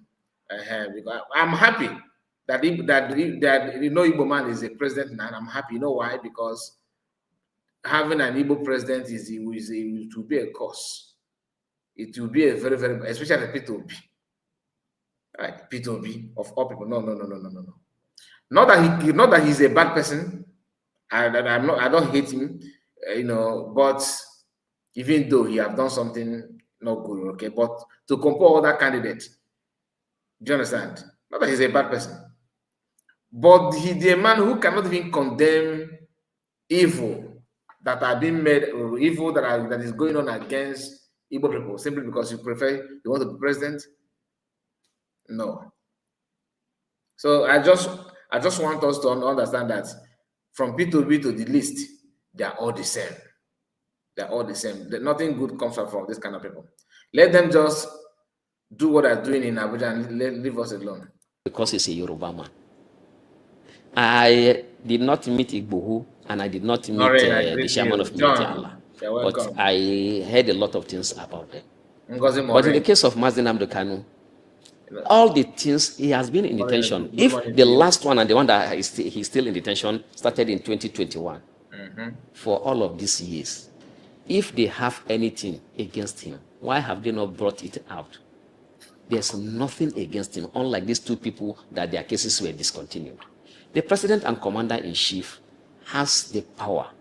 Because I'm happy that Igbo man is a president now, and I'm happy. You know why? Because having an Igbo president it will be a cause. It will be a very, very, especially P2B. Right? P2B of all people. No. Not that he's a bad person. I don't hate him, but even though he have done something not good, okay. But to compare other candidates, do you understand? Not that he's a bad person, but he's a man who cannot even condemn evil that are being made, or evil that is going on against Igbo people, simply because you want to be president. No. So I just want us to understand that from P2B to the list, they are all the same. They're all the same. Nothing good comes out from this kind of people. Let them just do what they're doing in Abuja and leave us alone. Because he's a Yoruba man. I did not meet Igbohu, and I did not meet the chairman of Mietiala. But I heard a lot of things about them. But in the case of Mazi Nnamdi Kanu, all the things, he has been in detention. If the last one and the one that he's still in detention started in 2021, for all of these years, if they have anything against him, why have they not brought it out? There's nothing against him, unlike these 2 people that their cases were discontinued. The president and commander-in-chief has the power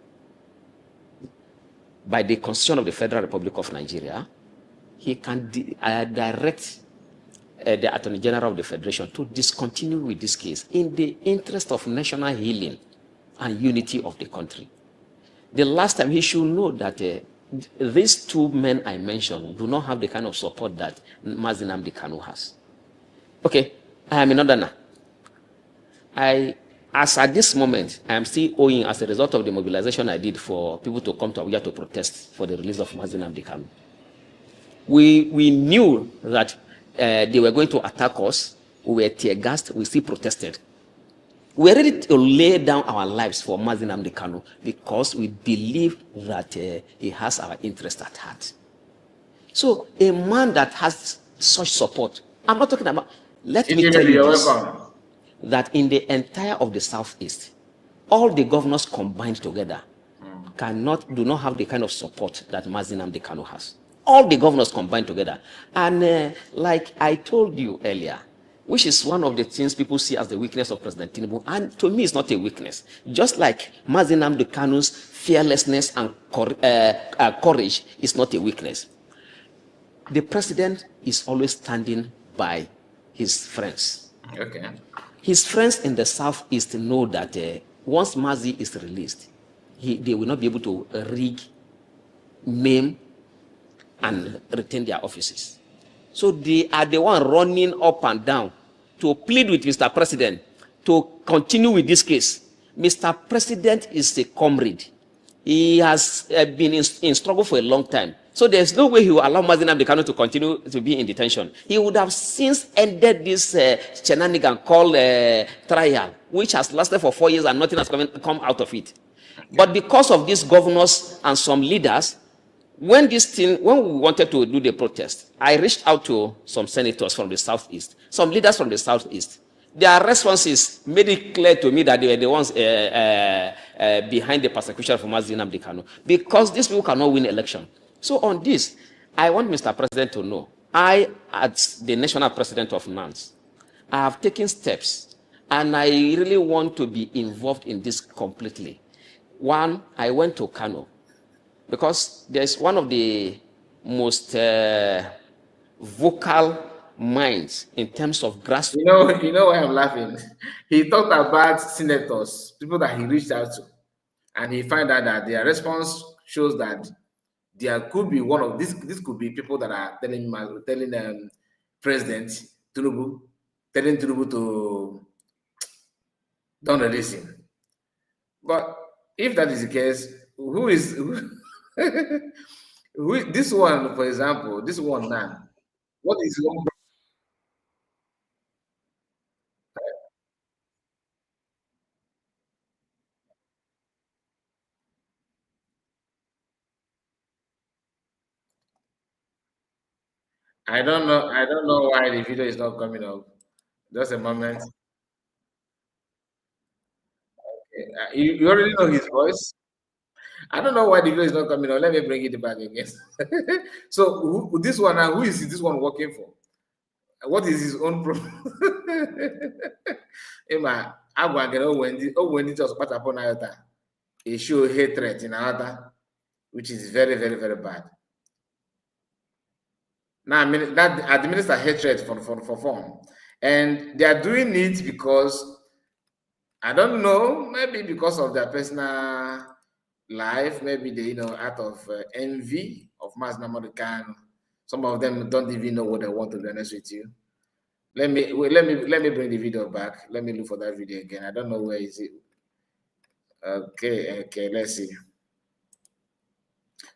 by the Constitution of the Federal Republic of Nigeria. He can direct the Attorney General of the Federation to discontinue with this case in the interest of national healing and unity of the country. The last time, he should know that these 2 men I mentioned do not have the kind of support that Mazi Nnamdi Kanu has. Okay, I am in order now. As at this moment, I am still owing, as a result of the mobilization I did for people to come to Abuja to protest for the release of Mazi Nnamdi Kanu. We knew that they were going to attack us. We were tear-gassed. We still protested. We were ready to lay down our lives for Mazi Nnamdi Kanu because we believe that he has our interest at heart. So a man that has such support, I'm not talking about, let me tell you this, that in the entire of the Southeast, all the governors combined together do not have the kind of support that Mazi Nnamdi Kanu has. All the governors combined together. And like I told you earlier, which is one of the things people see as the weakness of President Tinubu, and to me it's not a weakness. Just like Mazi Nnamdi Kanu's fearlessness and courage is not a weakness. The president is always standing by his friends. Okay. His friends in the Southeast know that once Mazi is released, they will not be able to rig, maim, and retain their offices. So they are the one running up and down to plead with Mr. President to continue with this case. Mr. President is a comrade. He has been in struggle for a long time. So there's no way he will allow Mazi Nnamdi Kanu to continue to be in detention. He would have since ended this shenanigan called trial, which has lasted for 4 years and nothing has come out of it. But because of these governors and some leaders, when we wanted to do the protest, I reached out to some senators from the Southeast, some leaders from the Southeast. Their responses made it clear to me that they were the ones behind the persecution for Mazi Nnamudi Kanu, because these people cannot win election. So on this, I want Mr. President to know, I, as the national president of NANS, I have taken steps, and I really want to be involved in this completely. One, I went to Kanu, because there's one of the most vocal minds in terms of grassroots. You know why I'm laughing? He talked about senators, people that he reached out to, and he found out that their response shows that there could be one of this could be people that are telling President Tinubu, telling Tinubu to don't release him. But if that is the case, who is this one, for example, this one man? What is his own? I don't know. I don't know why the video is not coming up. Just a moment. You already know his voice. I don't know why the video is not coming up. Let me bring it back again. So this one now, who is this one working for? What is his own problem? Emma, I'm going to just put upon Ayota. He show hatred in Ayota, which is very, very, very bad. Now, I mean, that administer hatred for fun. And they are doing it because, I don't know, maybe because of their personal life, maybe they, out of envy of Mazi Nnamudi Kanu. Some of them don't even know what they want, to be honest with you. Let me bring the video back. Let me look for that video again. I don't know where is it. Okay, let's see.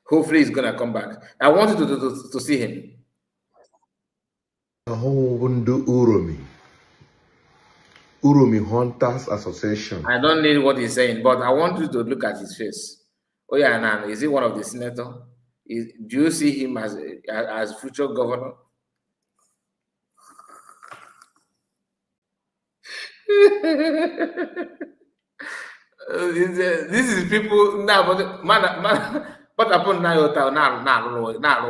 Hopefully he's gonna come back. I wanted to see him. Uromi Hunters Association. I don't need what he's saying, but I want you to look at his face. Oh yeah, Nan, is he one of the senators? Do you see him as future governor? This is people now, but man, but upon now,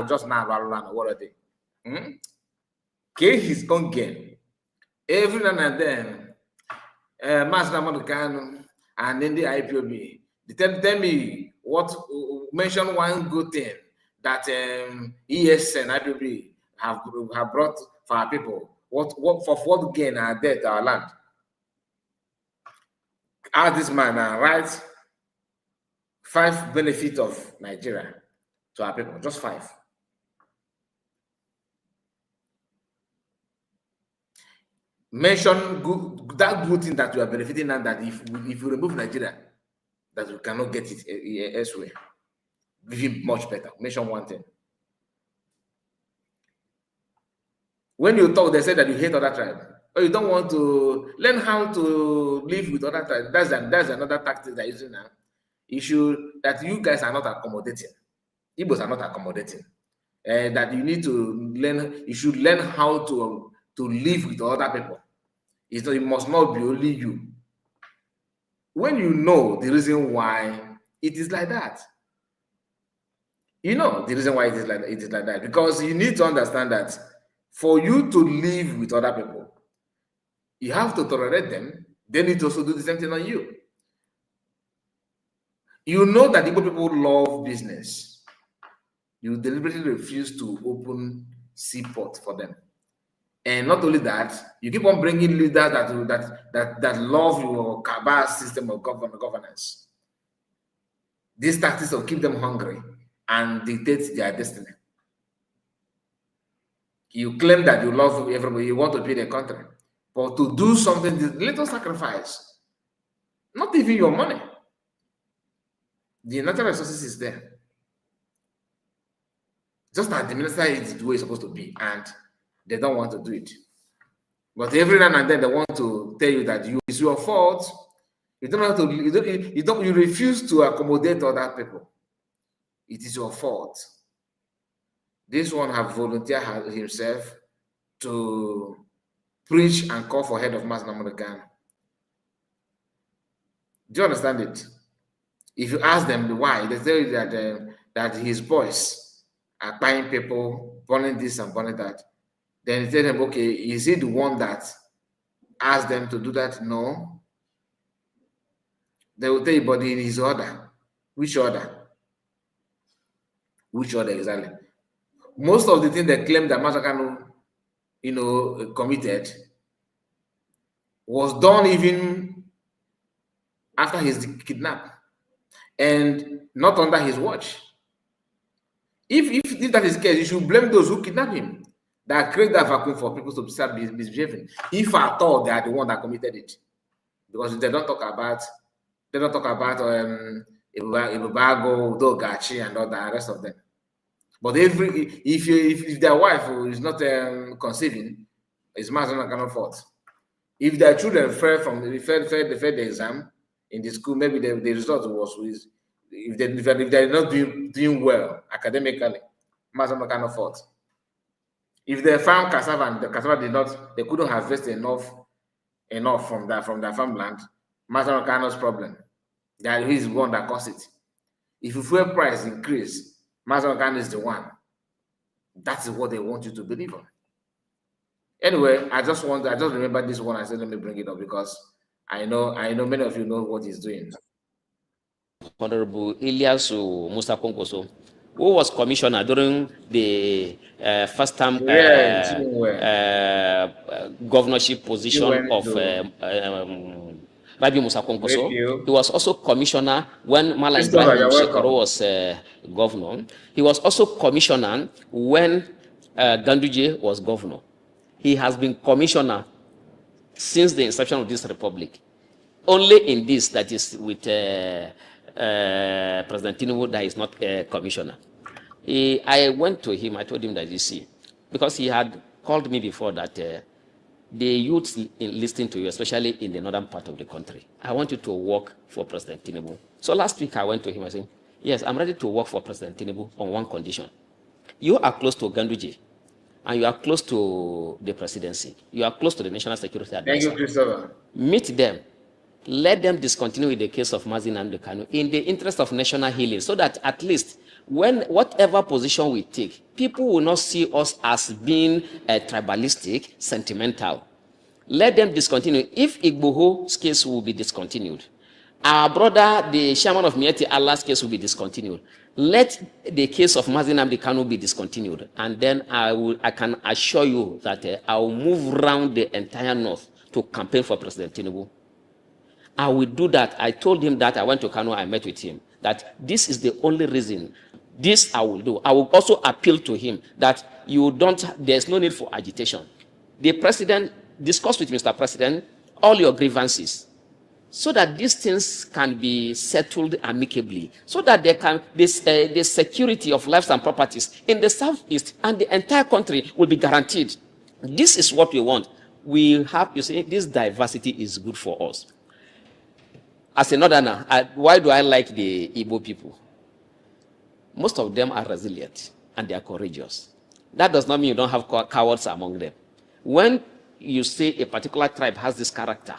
just now, what are they? Okay, he's gonna gain every now and then. Mazi Nnamudi Kanu and then the IPOB. They tell me what, mention one good thing that ES and IPOB have brought for our people. What gain are there to our land? Ask this man right? 5 benefits of Nigeria to our people, just 5. Mention that good thing that you are benefiting, and that if you remove Nigeria, that you cannot get it elsewhere. Even much better. Mention one thing. When you talk, they say that you hate other tribes, or you don't want to learn how to live with other tribes. That's another tactic they're using now. Issue that you guys are not accommodating. Igbos are not accommodating. That you need to learn. You should learn how to live with other people. It must not be only you. When you know the reason why it is like that, you know the reason why it is like that, because you need to understand that for you to live with other people, you have to tolerate them. They need to also do the same thing on you. You know that Igbo people love business. You deliberately refuse to open seaport for them. And not only that, you keep on bringing leaders that love your cabal system of governance. These tactics will keep them hungry and dictate their destiny. You claim that you love everybody, you want to build a country, but to do something, little sacrifice, not even your money. The natural resources is there. Just that the minister is the way it's supposed to be, and they don't want to do it. But every now and then they want to tell you that it's your fault. You don't have to. You refuse to accommodate other people. It is your fault. This one have volunteered himself to preach and call for head of mass Nnamudi Kanu. Do you understand it? If you ask them why, they tell you that that his boys are buying people, burning this and burning that. Then you tell them, okay, is he the one that asked them to do that? No. They will tell you, but in his order. Which order? Which order exactly? Most of the things they claim that Mazi Kanu, committed was done even after his kidnap and not under his watch. If that is the case, you should blame those who kidnapped him, that create that vacuum for people to start misbehaving. If at all they are the one that committed it, because they don't talk about Ibubago, Dogachi, and all the rest of them. But if their wife is not conceiving, it's Mazi Kanu fault. If their children failed the exam in the school, maybe the result was if they're not doing well academically, Mazi Kanu fault. If they found cassava and the cassava they couldn't harvest enough from their farmland, Mazi Kanu's problem. That he's the one that caused it. If fuel price increase, Mazi Kanu is the one. That is what they want you to believe on. Anyway, I just remember this one. I said, let me bring it up because I know many of you know what he's doing. Honorable Ilyasu Musa Konkoso, who was commissioner during the first time governorship position of Rabi Musa Konkoso. He was also commissioner when Malam Ibrahim Shekaru was governor. He was also commissioner when Ganduje was governor. He has been commissioner since the inception of this republic. Only in this, that is with President Tinubu, that is not a commissioner. I went to him, I told him that, you see, because he had called me before that the youths listening to you, especially in the northern part of the country, I want you to work for President Tinubu. So last week I went to him, I said, yes, I'm ready to work for President Tinubu on one condition. You are close to Ganduje, and you are close to the presidency. You are close to the National Security Advisor. Thank you, Christopher. Meet them. Let them discontinue with the case of Mazi Kanu in the interest of national healing, so that at least when whatever position we take, people will not see us as being tribalistic, sentimental. Let them discontinue. If Igboho's case will be discontinued, our brother, the chairman of Mieti Allah's case will be discontinued. Let the case of Mazi Kanu be discontinued, and then I can assure you that I will move around the entire north to campaign for President Tinubu. I will do that. I told him that. I went to Kanu, I met with him, that this is the only reason. This I will do. I will also appeal to him that there's no need for agitation. The president, discuss with Mr. President all your grievances, so that these things can be settled amicably, so that the security of lives and properties in the southeast and the entire country will be guaranteed. This is what we want. We have, you see, this diversity is good for us. As a northerner, why do I like the Igbo people? Most of them are resilient and they are courageous. That does not mean you don't have cowards among them. When you say a particular tribe has this character,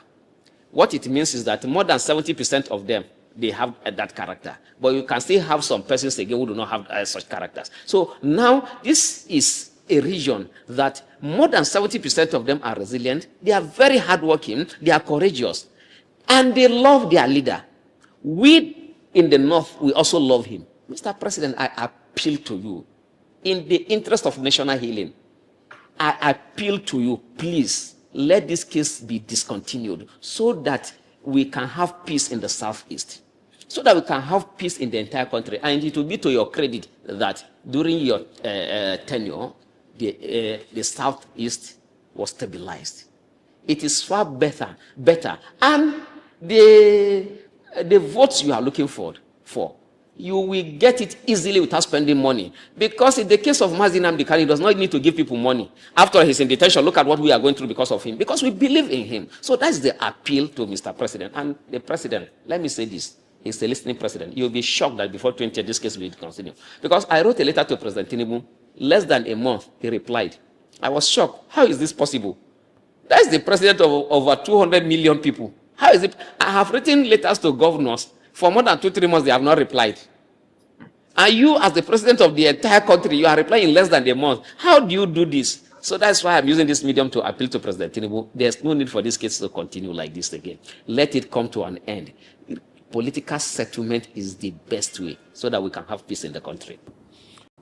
what it means is that more than 70% of them, they have that character. But you can still have some persons again who do not have such characters. So now this is a region that more than 70% of them are resilient. They are very hardworking. They are courageous. And they love their leader. We in the north, we also love him. Mr. President, I appeal to you, in the interest of national healing, I appeal to you, please, let this case be discontinued so that we can have peace in the southeast, so that we can have peace in the entire country. And it will be to your credit that during your tenure, the southeast was stabilized. It is far better. And the votes you are looking for, you will get it easily without spending money. Because in the case of Mazi Nnamdi Kanu, he does not need to give people money. After he's in detention, look at what we are going through because of him. Because we believe in him. So that's the appeal to Mr. President. And the president, let me say this, he's a listening president. You'll be shocked that before 20 this case will continue. Because I wrote a letter to President Tinubu, less than a month, he replied. I was shocked. How is this possible? That's the president of over 200 million people. How is it? I have written letters to governors. For more than 2-3 months, they have not replied. And you, as the president of the entire country, you are replying in less than a month. How do you do this? So that's why I'm using this medium to appeal to President Tinubu. There's no need for this case to continue like this again. Let it come to an end. Political settlement is the best way so that we can have peace in the country.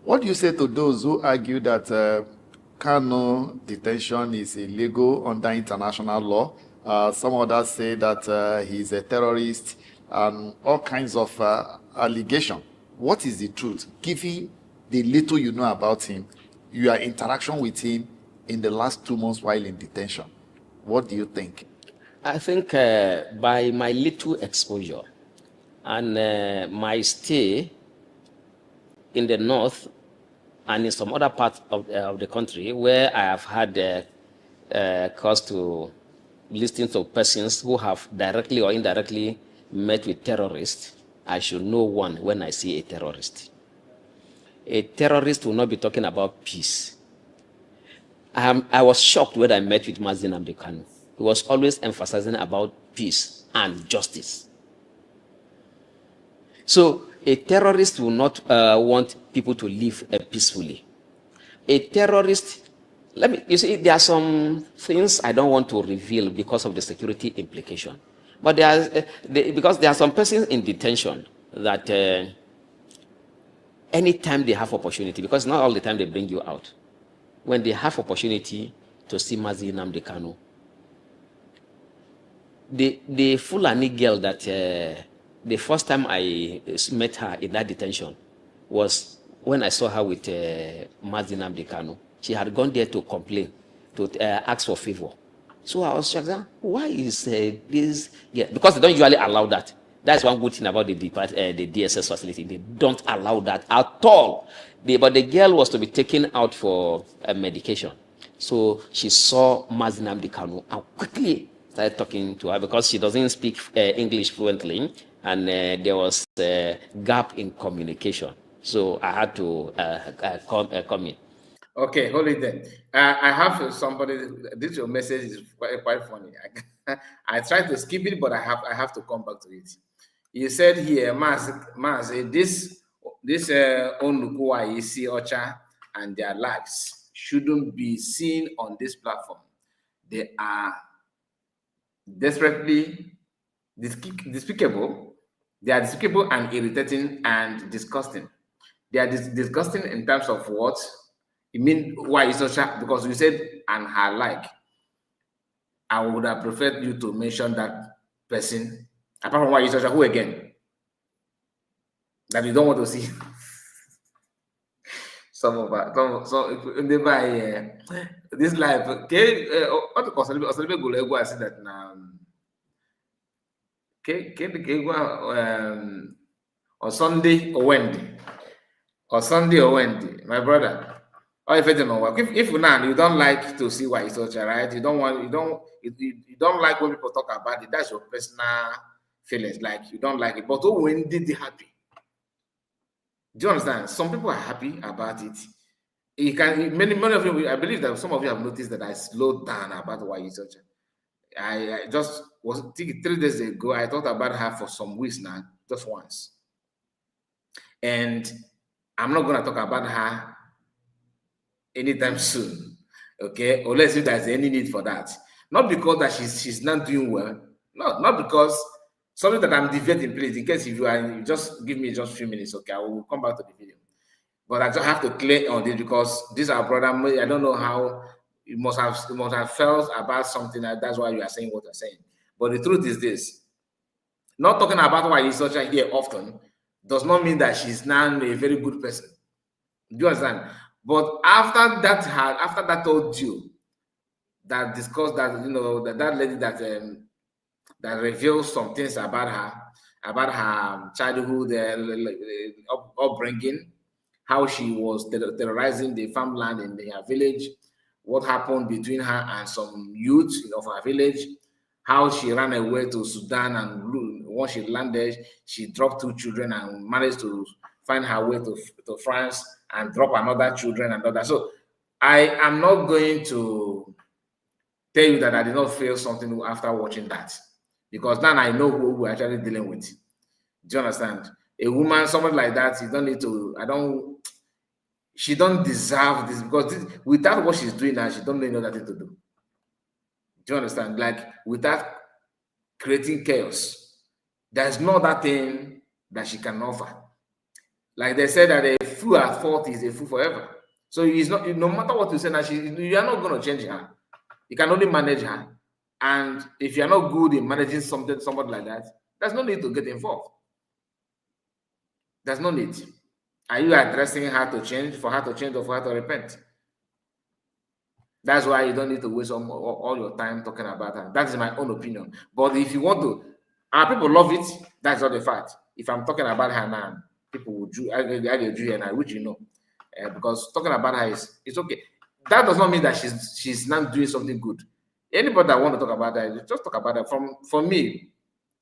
What do you say to those who argue that Kanu detention is illegal under international law? Some others say that he's a terrorist and all kinds of allegations. What is the truth? Given the little you know about him, your interaction with him in the last 2 months while in detention, what do you think? I think by my little exposure and my stay in the north and in some other parts of the country where I have had cause to listen to persons who have directly or indirectly met with terrorists, I should know one when I see a terrorist. A terrorist will not be talking about peace. I was shocked when I met with Mazi Nnamdi Kanu. He was always emphasizing about peace and justice. So a terrorist will not want people to live peacefully. A terrorist, you see, there are some things I don't want to reveal because of the security implication. But because there are some persons in detention that anytime they have opportunity, because not all the time they bring you out, when they have opportunity to see Mazi Nnamdi Kanu, the Fulani girl that the first time I met her in that detention was when I saw her with Mazi Nnamdi Kanu. She had gone there to complain, to ask for favor. So I was shocked, why is this? Yeah, because they don't usually allow that. That's one good thing about the DSS facility. They don't allow that at all. But the girl was to be taken out for medication. So she saw Mazi Nnamdi Kanu and quickly started talking to her because she doesn't speak English fluently, and there was a gap in communication. So I had to come in. Okay, hold it there. I have somebody. This your message is quite funny. I tried to skip it, but I have to come back to it. You said here, Mazi, this Onukuwa, Isi, Ocha, and their lives shouldn't be seen on this platform. They are desperately despicable. They are despicable and irritating and disgusting. They are disgusting in terms of what? You mean why is such a, because you said and her like. I would have preferred you to mention that person. Apart from why is such a, who again? That you don't want to see. Some of us, if they buy this life, okay, what to call Osalebe Golego, I said that now. Okay, on Sunday or Wednesday. Or Sunday or Wednesday, my brother. Or if it don't work, if now you don't like to see why it's such a right, you don't like when people talk about it. That's your personal feelings. Like you don't like it, but when did they happy? Do you understand? Some people are happy about it. You can many of you. I believe that some of you have noticed that I slowed down about why it's such a. I just was 3 days ago. I thought about her for some weeks now, just once, and I'm not gonna talk about her anytime soon, okay? Unless if there's any need for that. Not because that she's not doing well. No, not because something that I'm deviating, please. In case if you are, just give me just a few minutes, okay? I will come back to the video. But I just have to clear on this because this our brother. I don't know how you must have felt about something. That's why you are saying what you're saying. But the truth is this: not talking about why he's such a here often does not mean that she's now a very good person. Do you understand? But after that told you that discussed that, you know, that lady that reveals some things about her, about her childhood upbringing, how she was terrorizing the farmland in her village, what happened between her and some youth of her village, how she ran away to Sudan, and once she landed, she dropped 2 children and managed to find her way to France and drop another children and all that. So I am not going to tell you that I did not feel something after watching that, because now I know who we're actually dealing with. Do you understand? A woman, somebody like that, you don't need to, she don't deserve this, because without what she's doing now, she don't really know nothing to do. Do you understand? Like, without creating chaos, there's no other thing that she can offer. Like they said, that a fool at fault is a fool forever. So it's not, no matter what you say now, you are not going to change her. You can only manage her. And if you're not good in managing somebody like that, there's no need to get involved. There's no need. Are you addressing her to change, for her to change, or for her to repent? That's why you don't need to waste all your time talking about her. That is my own opinion. But if you want to, our people love it, that's not the fact. If I'm talking about her now, people will do, I and I, which you know. Because talking about her it's okay. That does not mean that she's not doing something good. Anybody that want to talk about her, just talk about her. For me,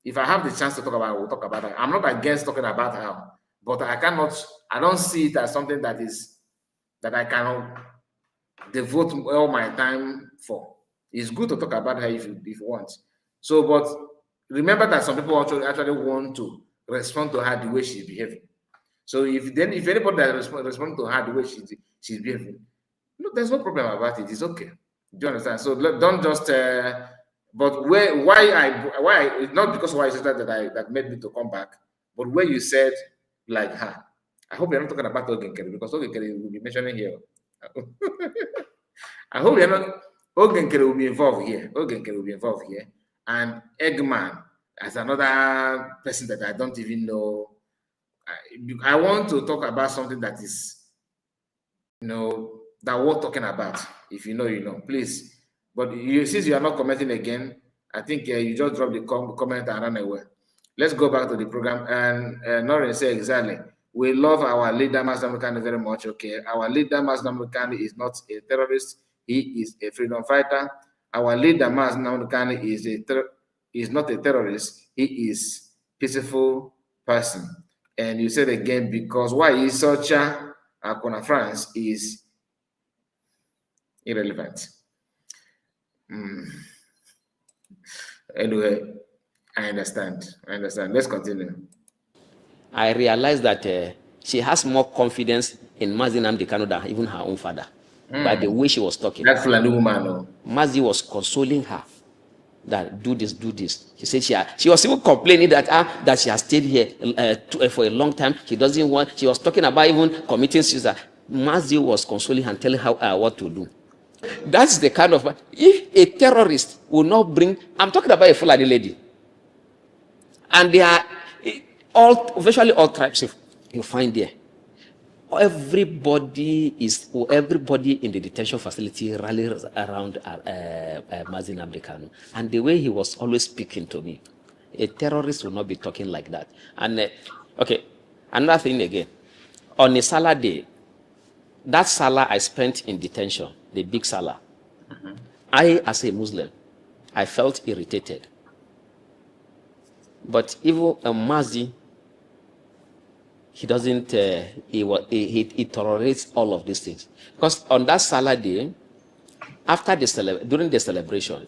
if I have the chance to talk about her, we'll talk about her. I'm not against talking about her, but I don't see it as something that I cannot devote all my time for. It's good to talk about her if you want. So, but remember that some people actually want to respond to her the way she's behaving. So if anybody that respond to her the way she's behaving, no, there's no problem about it. It's okay. Do you understand? So don't just. But why? Not because why I said that made me to come back, but where you said like her. I hope you're not talking about Ogenkere, because Ogenkere will be mentioning here. I hope you're not. Ogenkere will be involved here. Ogenkere will be involved here, and Eggman as another person that I don't even know. I want to talk about something that is, that we're talking about. If you know, you know, please. But since you are not commenting again, I think you just dropped the comment and ran away. Let's go back to the program. And Noreen say exactly. We love our leader, Mazi Nnamdi Kanu, very much. Okay, our leader, Mazi Nnamdi Kanu, is not a terrorist. He is a freedom fighter. Our leader, Mazi Nnamdi Kanu, is not a terrorist. He is peaceful person. And you said again, because why is such a France is irrelevant. Anyway, I understand. Let's continue. I realized that she has more confidence in Mazi Nnamdi Kanu than even her own father. By the way she was talking. That Fulani woman. Mazi was consoling her that do this. She said she was even complaining that she has stayed here for a long time. She doesn't want. She was talking about even committing suicide. Mazi was consoling her and telling her what to do. That's the kind of, if a terrorist will not bring, I'm talking about a Fulani lady, and they are virtually all tribes you find there. Everybody in the detention facility rallies around Mazi Nnamdi Kanu, and the way he was always speaking to me, a terrorist will not be talking like that. And okay, another thing again, on a Salah day, that Salah I spent in detention, the big Salah, I, as a Muslim, I felt irritated. But even Mazi, he doesn't, he tolerates all of these things. Because on that Salah day, during the celebration,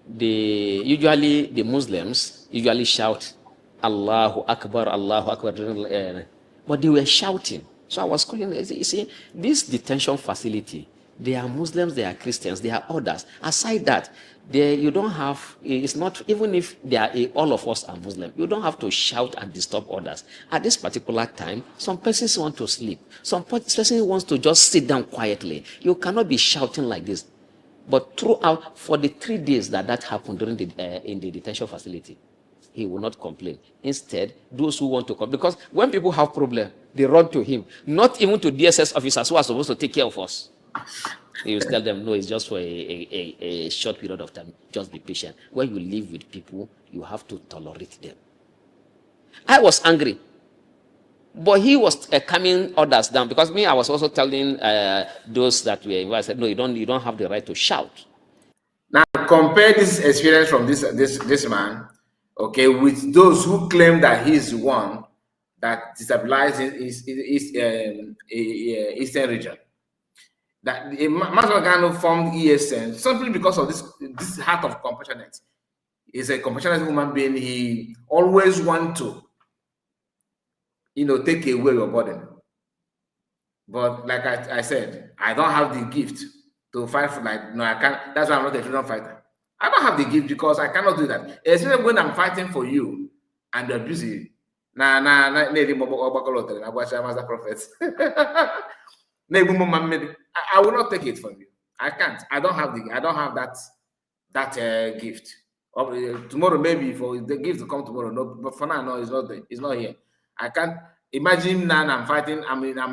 the Muslims usually shout, Allahu Akbar, Allahu Akbar, but they were shouting. So I was calling, you see, this detention facility, they are Muslims, they are Christians, they are others. Aside that, you don't have, it's not, even if they are, all of us are Muslim, you don't have to shout and disturb others. At this particular time, some persons want to sleep. Some person wants to just sit down quietly. You cannot be shouting like this. But throughout, for the 3 days that happened during in the detention facility, he will not complain. Instead, those who want to come, because when people have problem, they run to him, not even to DSS officers who are supposed to take care of us. You tell them, no, it's just for a short period of time. Just be patient. When you live with people, you have to tolerate them. I was angry. But he was calming others down, because me, I was also telling those that were invited, I said, no, you don't have the right to shout. Now compare this experience from this man, okay, with those who claim that he is the one that destabilized Eastern region. That Mazi Kanu formed ESN simply because of this heart of compassionate. He's a compassionate human being. He always want to, take away your burden. But like I said, I don't have the gift to fight for, no, I can't. That's why I'm not a freedom fighter. I don't have the gift because I cannot do that. Especially when I'm fighting for you and you're busy. I will not take it from you. I can't. I don't have that gift. Tomorrow maybe for the gift to come tomorrow. No, but for now, no, it's not there. It's not here. I can't imagine now I'm fighting. I mean, I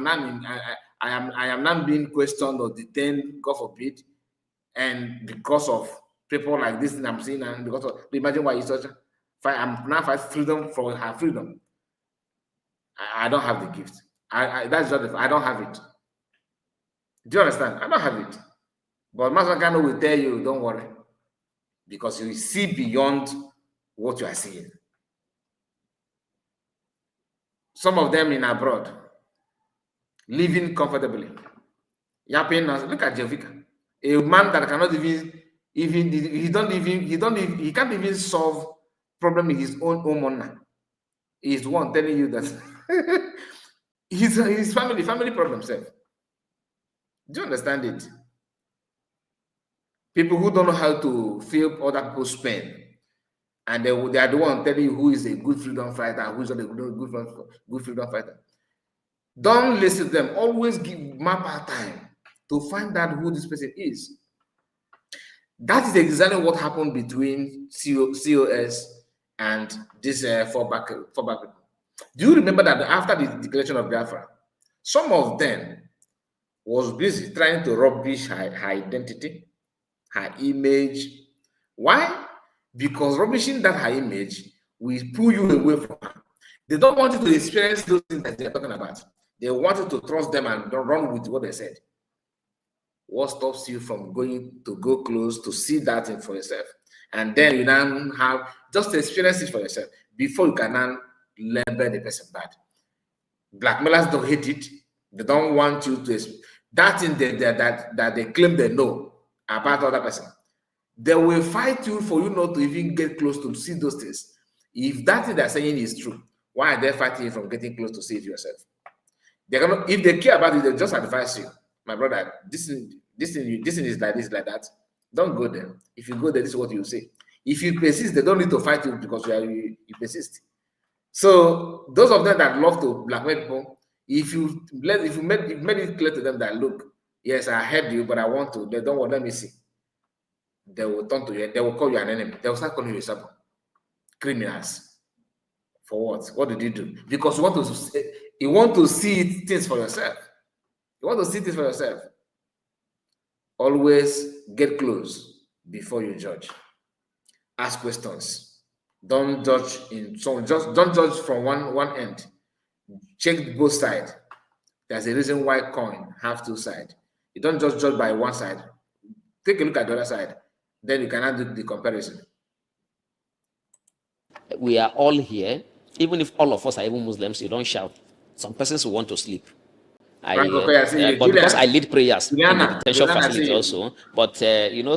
am not being questioned or detained, God forbid, and because of people like this that I'm seeing, and because of, imagine why it's such a fight. I'm now fighting freedom for her freedom. I don't have the gift. That's just I don't have it. Do you understand? I don't have it. But Mazi Kanu will tell you, don't worry, because you see beyond what you are seeing. Some of them in abroad, living comfortably, yapping. Look at Jovika, a man that cannot he can't even solve problem in his own home. He's one telling you that his family problem self. Do you understand it? People who don't know how to feel other people's pain, and they are the one telling you who is a good freedom fighter, who's not a good freedom fighter. Don't listen to them. Always map out time to find out who this person is. That is exactly what happened between COS and this fallback people. Do you remember that after the declaration of Biafra, some of them was busy trying to rubbish her identity, her image? Why? Because rubbishing that her image will pull you away from her. They don't want you to experience those things that they're talking about. They want you to trust them and don't run with what they said. What stops you from go close to see that thing for yourself? And then you now have just experience it for yourself before you can now label the person bad. Blackmailers don't hate it. They don't want you to that thing that they claim they know about other person. They will fight you for you not to even get close to see those things. If that thing they're saying is true, why are they fighting you from getting close to see it yourself? They're gonna, if they care about it, they just advise you, my brother, this thing is like this, like that. Don't go there. If you go there, this is what you say. If you persist, they don't need to fight you because you persist. So those of them that love to blackmail people, if you made it clear to them that, look, yes, I heard you, but I want to, they don't want, let me see. They will turn to you, they will call you an enemy. They will start calling you a sabot. Criminals. For what? What did you do? Because you want to see things for yourself. You want to see things for yourself. Always get close before you judge. Ask questions. Don't judge don't judge from one end. Check both sides. There's a reason why coin have two sides. You don't just judge by one side. Take a look at the other side. Then you cannot do the comparison. We are all here. Even if all of us are even Muslims, you don't shout. Some persons will want to sleep. But because I lead prayers in the detention facility also, but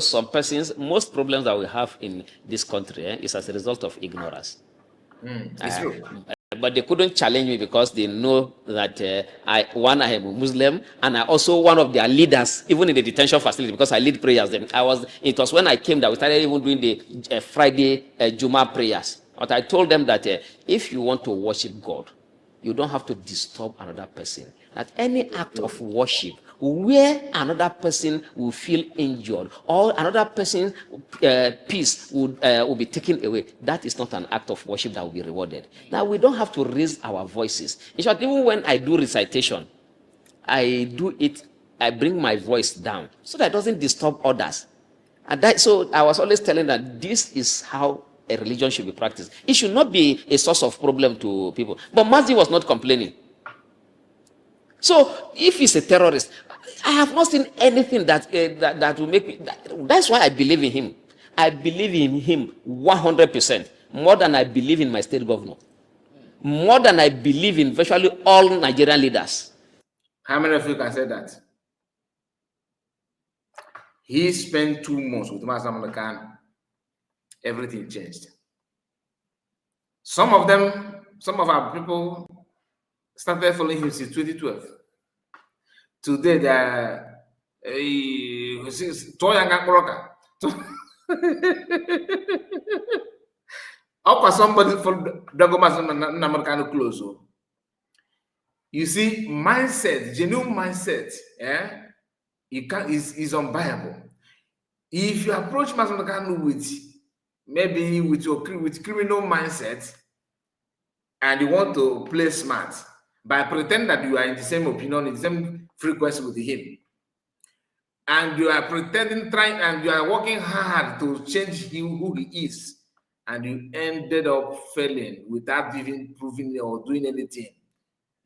some persons, most problems that we have in this country is as a result of ignorance. It's true. But they couldn't challenge me because they know that I am a Muslim, and I also one of their leaders, even in the detention facility, because I lead prayers. It was when I came that we started even doing the Friday Juma prayers. But I told them that if you want to worship God, you don't have to disturb another person. That any act of worship where another person will feel injured or another person's peace will be taken away, that is not an act of worship that will be rewarded. Now, we don't have to raise our voices. In short, even when I do recitation, I do it I bring my voice down so that it doesn't disturb others. And so I was always telling that this is how a religion should be practiced. It should not be a source of problem to people. But Mazi was not complaining. So if he's a terrorist, I have not seen anything that will make me. That's why I believe in him. I believe in him 100%, more than I believe in my state governor, more than I believe in virtually all Nigerian leaders. How many of you can say that? He spent 2 months with Mazi Nnamdi Kanu. Everything changed. Some of our people started following him since 2012. Today they are somebody for Dagomas Nnamdi close. You see, mindset, genuine mindset, is unbuyable. If you approach Mazi Nnamdi Kanu with criminal mindset, and you want to play smart by pretending that you are in the same opinion, in the same frequency with him, and you are pretending, and you are working hard to change who he is, and you ended up failing without even proving or doing anything,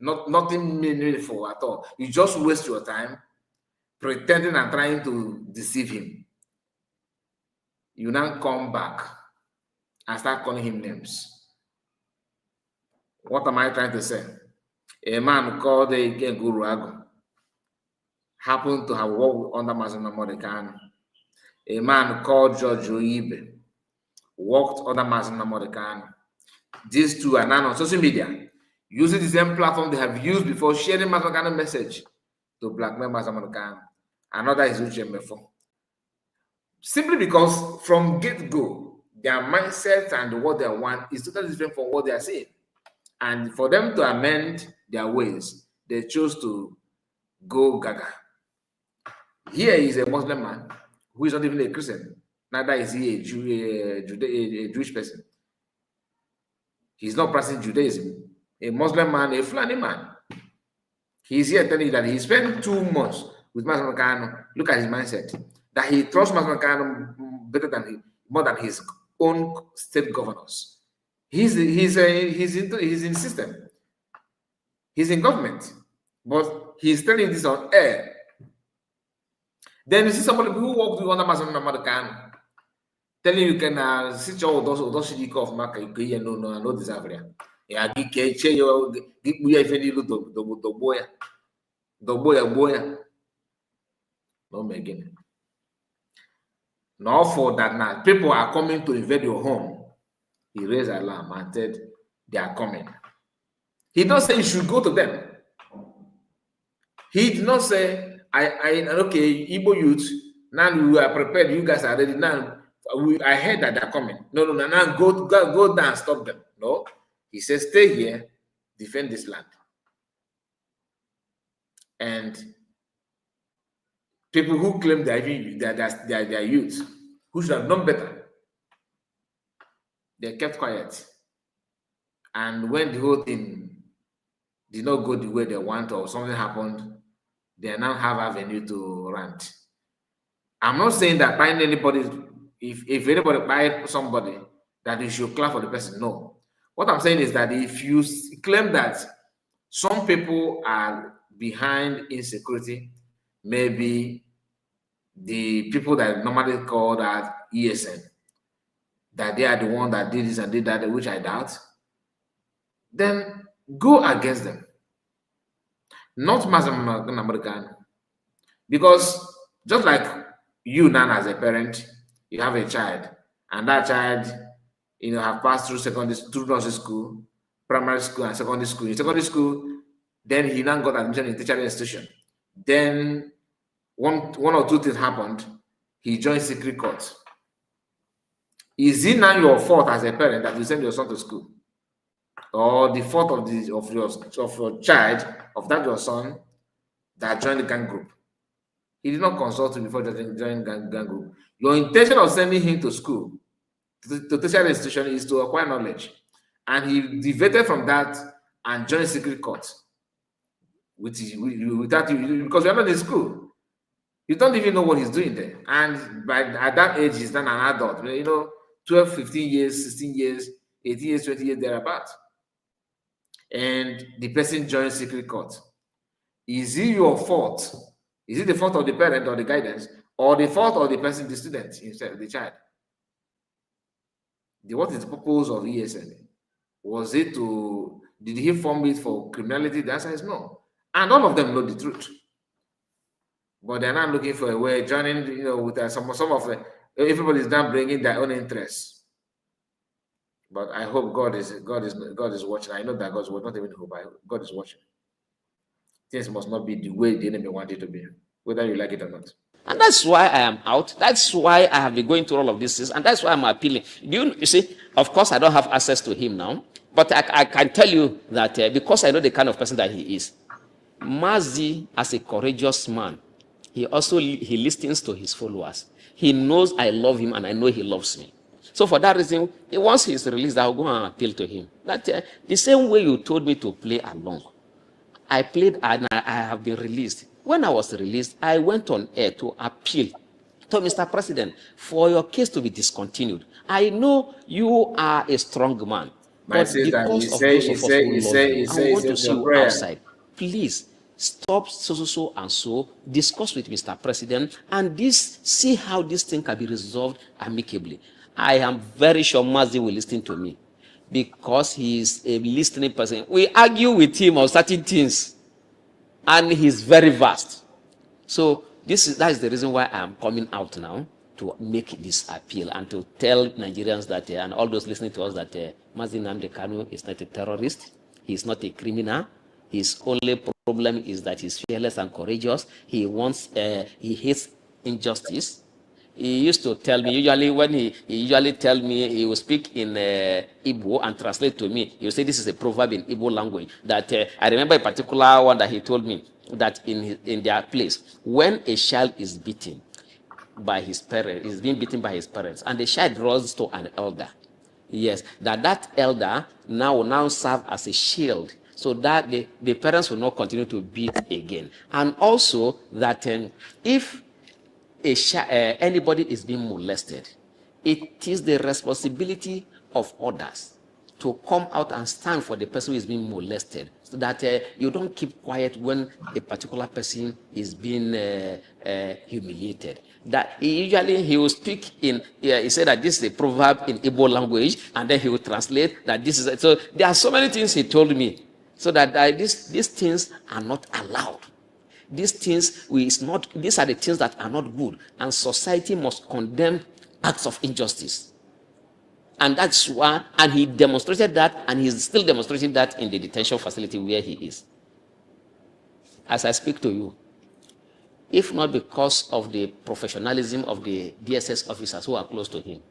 nothing meaningful at all. You just waste your time pretending and trying to deceive him. You now come back and start calling him names. What am I trying to say? A man called Guru Agu happened to have worked under Mazi Nnamdi Kanu. A man called George Oyibe worked under Mazi Nnamdi Kanu. These two are now on social media, using the same platform they have used before, sharing Mazi Nnamdi Kanu message to blackmail Mazi Nnamdi Kanu. Another is Uche Mefo. Simply because from get-go, their mindset and what they want is totally different from what they are saying. And for them to amend their ways, they chose to go gaga. Here is a Muslim man who is not even a Christian. Neither is he a Jewish person. He's not practicing Judaism. A Muslim man, a Fulani man. He's here telling you that he spent 2 months with Mazi Nnamdi Kanu. Look at his mindset. That he trusts Mazi Nnamdi Kanu more than his own state governors. He's in the system. He's in government, but he's telling this on air. Then you see somebody who walked with under Mazi Nnamdi Kanu telling you can sit your those of market no deserve it. Yeah, no making. Now for that now, people are coming to invade your home. He raised alarm and said they are coming. He did not say you should go to them. He did not say, okay, Igbo youth, now we are prepared, you guys are ready. Now I heard that they're coming. No, now go down and stop them. No. He says, stay here, defend this land. And people who claim they are youth, who should have known better, they kept quiet. And when the whole thing did not go the way they want or something happened, they now have avenue to rant. I'm not saying that buying anybody, if anybody buy somebody, that you should clap for the person. No. What I'm saying is that if you claim that some people are behind insecurity, maybe the people that normally call that ESN, that they are the one that did this and did that, which I doubt, then go against them. Not Mazi Nnamdi Kanu. Because just like you now as a parent, you have a child, and that child, have passed through nursery school, primary school, and secondary school. In secondary school, then he now got admission in tertiary institution. Then one or two things happened. He joined secret court. Is it now your fault as a parent that you send your son to school, or the fault of your child, of that your son that joined the gang group? He did not consult you before joining gang group. Your intention of sending him to school, to tertiary institution, is to acquire knowledge, and he deviated from that and joined secret court. without you, because you're not in school. You don't even know what he's doing there. And at that age, he's not an adult. 12, 15 years, 16 years, 18 years, 20 years, thereabout. And the person joins secret court. Is it your fault? Is it the fault of the parent or the guidance, or the fault of the person, the student himself, the child? What is the purpose of ESN? Was it did he form it for criminality? The answer is no. And all of them know the truth. But they're not looking for a way, joining, with some of the, everybody's now bringing their own interests. But I hope God is watching. I know that God's watching, not even hope, God is watching. Things must not be the way the enemy wanted it to be, whether you like it or not. And that's why I am out. That's why I have been going through all of this. And that's why I'm appealing. You see, of course, I don't have access to him now. But I can tell you that because I know the kind of person that he is, Mazi, as a courageous man, he listens to his followers. He knows I love him and I know he loves me. So for that reason, once he's released, I'll go and appeal to him. That the same way you told me to play along, I played and I have been released. When I was released, I went on air to appeal to Mr. President for your case to be discontinued. I know you are a strong man, but because of those of us who love you, I want to see you outside. Please stop so and so, discuss with Mr. President, and see how this thing can be resolved amicably. I am very sure Mazi will listen to me because he is a listening person. We argue with him on certain things, and he's very vast. So that is the reason why I am coming out now to make this appeal and to tell Nigerians that and all those listening to us that Mazi Nnamdi Kanu is not a terrorist. He's not a criminal. His only problem is that he's fearless and courageous. He hates injustice. He used to tell me, he will speak in Igbo and translate to me. He will say this is a proverb in Igbo language. That I remember a particular one that he told me that in their place, when a child is beaten by his parents, is being beaten by his parents, and the child runs to an elder, yes, that elder will now serve as a shield, so that the parents will not continue to beat again. And also that if anybody is being molested, it is the responsibility of others to come out and stand for the person who is being molested, so that you don't keep quiet when a particular person is being humiliated. That he will speak in, he said that this is a proverb in Igbo language, and then he will translate that this is, so there are so many things he told me, so that these things are not allowed. These things, these are the things that are not good, and society must condemn acts of injustice. And that's why, and he demonstrated that, and he's still demonstrating that in the detention facility where he is. As I speak to you, if not because of the professionalism of the DSS officers who are close to him,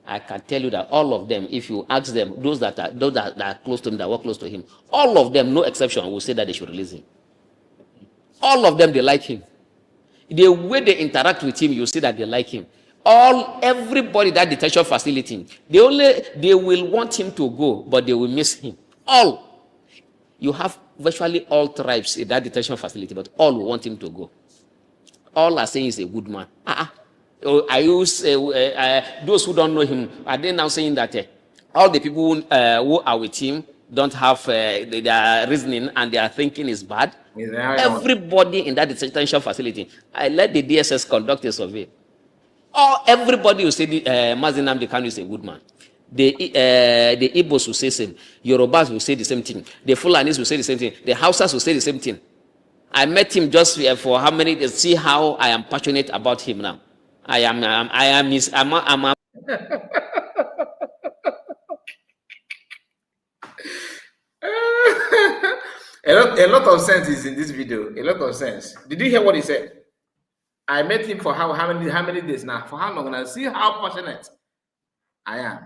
I can tell you that all of them, if you ask them, those that are close to him, that work close to him, all of them, no exception, will say that they should release him. All of them, they like him. The way they interact with him, you see that they like him. Everybody that detention facility, they will want him to go, but they will miss him. All. You have virtually all tribes in that detention facility, but all will want him to go. All are saying he's a good man. Those who don't know him, are they now saying that all the people who are with him don't have their reasoning and their thinking is bad? Everybody in that detention facility, I let the DSS conduct a survey. Everybody will say Mazi Nnamdi Kanu is a good man. The Igbos will say the same. Yorubas will say the same thing. The Fulanis will say the same thing. The Hausas will say the same thing. I met him just for how many days? See how I am passionate about him now. I am a lot of sense is in this video. A lot of sense. Did you hear what he said? I met him for how many days now? For how long now? See how passionate I am.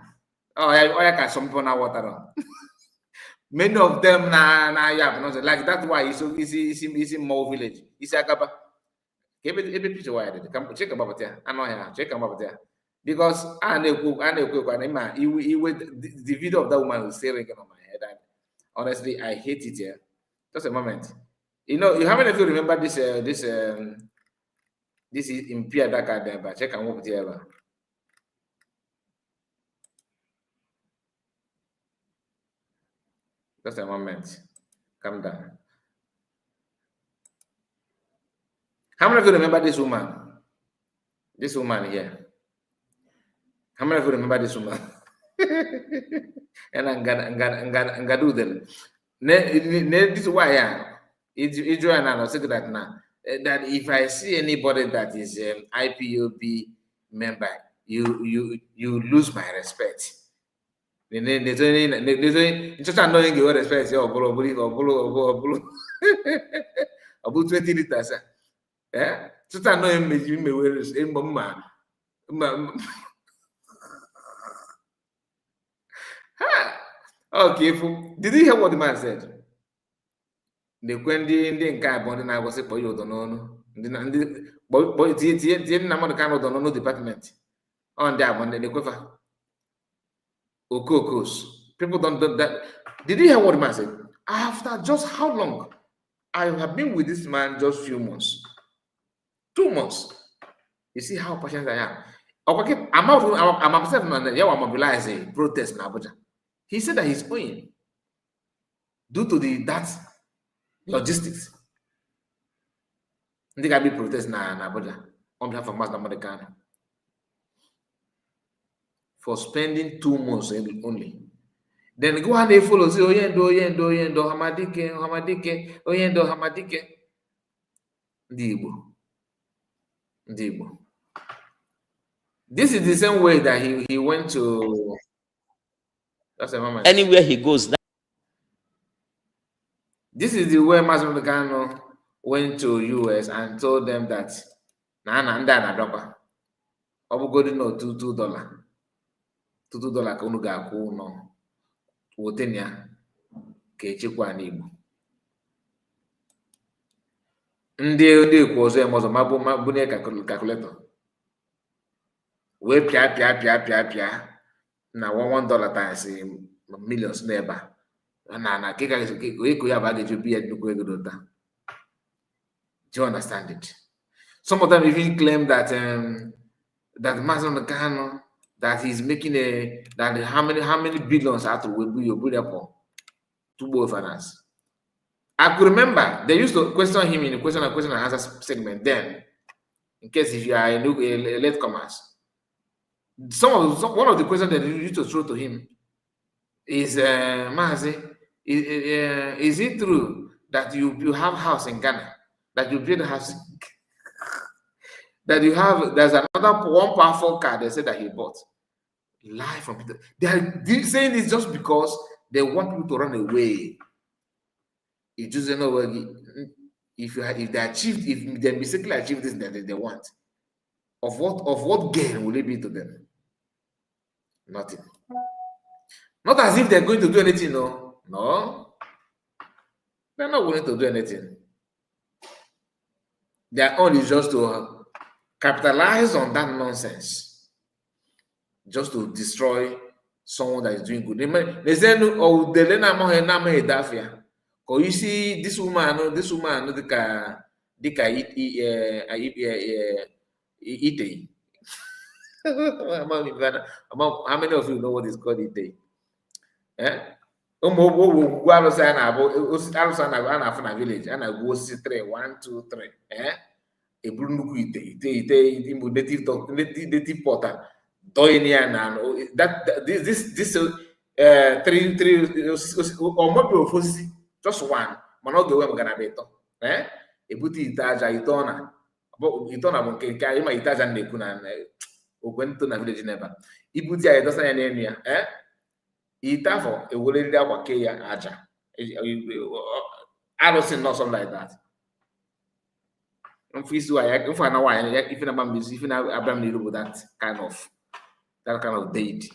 I can some people now water on. Many of them like that's why he's in more village. He's a gaba. Give it a picture why I did. Come check about there. I know here. Check about there. Because the video of that woman was staring on my head. And honestly, I hate it here. Just a moment. You know, how many of you remember this this is in Pia Daka Deba? Check and walk there. Just a moment. Calm down. How many of you remember this woman? This woman here. How many of you remember this woman? And Ngadu then. This is why it's join and say that now. That if I see anybody that is IPOB member, you lose my respect. There's only just knowing your respect. Oh, bolo. About 20 liters. Eh? Just knowing me where is in mama. Okay, did you hear what the man said? The Quendi Indian carbon and I was a boy, you don't know. Boy, Nnamudi Kanu don't know department. On that one, the quiver. Okokos. People don't do that. Did you hear what the man said? After just how long? I have been with this man just few months. 2 months. You see how patient I am. Okay, I'm upset, man. Yeah, I'm mobilizing a protest in Abuja. He said that he's going due to that logistics. I think I'll be protesting in Abuja on behalf of Mazi Nnamudi Kanu for spending 2 months only. Then go and they follow, say, Oyendo, Hamadike. Ndibo. This is the same way that he went to. That's a moment. Anywhere he goes. This is the way Mazi Nnamudi Kanu went to US and told them that na dopa. Obugodi no $2 ka unu ga-akwụ no wotenya ka echekwa n'Igbo. Ndị ekwu ọzọ emozo mabunye calculator. We pia na $1 times millions n'ebe na keka eko ya ba ga-eji bi nnukwu ego dota. Do you understand it? Some of them even claim that that Mazi Nnamudi Kanu that he's making that how many billions out of will be your to finance. I could remember they used to question him in the question and answer segment then, in case if you are a latecomers. One of the questions that you used to throw to him is Mazi, is it true that you have house in Ghana, that you build a house, that you have, there's another one powerful car they said that he bought. Lie from people. They are saying this just because they want people to run away. You just don't know if they mistakenly achieve this that they want. Of what gain will it be to them? Nothing. Not as if they're going to do anything, no. They're not willing to do anything. Their own is just to capitalize on that nonsense. Just to destroy someone that is doing good. They say, oh, the Dafia. Because you see, this woman, Ite. How many of you know what is called Ite? Eh? Village, and I go see 3, 1, 2, 3. Eh? A blue Ite, native portal. That this 3 or more just one. Manoge we gonna be to. Ebuti itaja itona. Itona bonke ka ima itaja neku na okwento na village never. Ibuti ya dosa ya nenu ya. Itafo ewolere akwa ke ya aja. I don't see nothing like that. If na bambis, if na Abraham Nilu that kind of deity.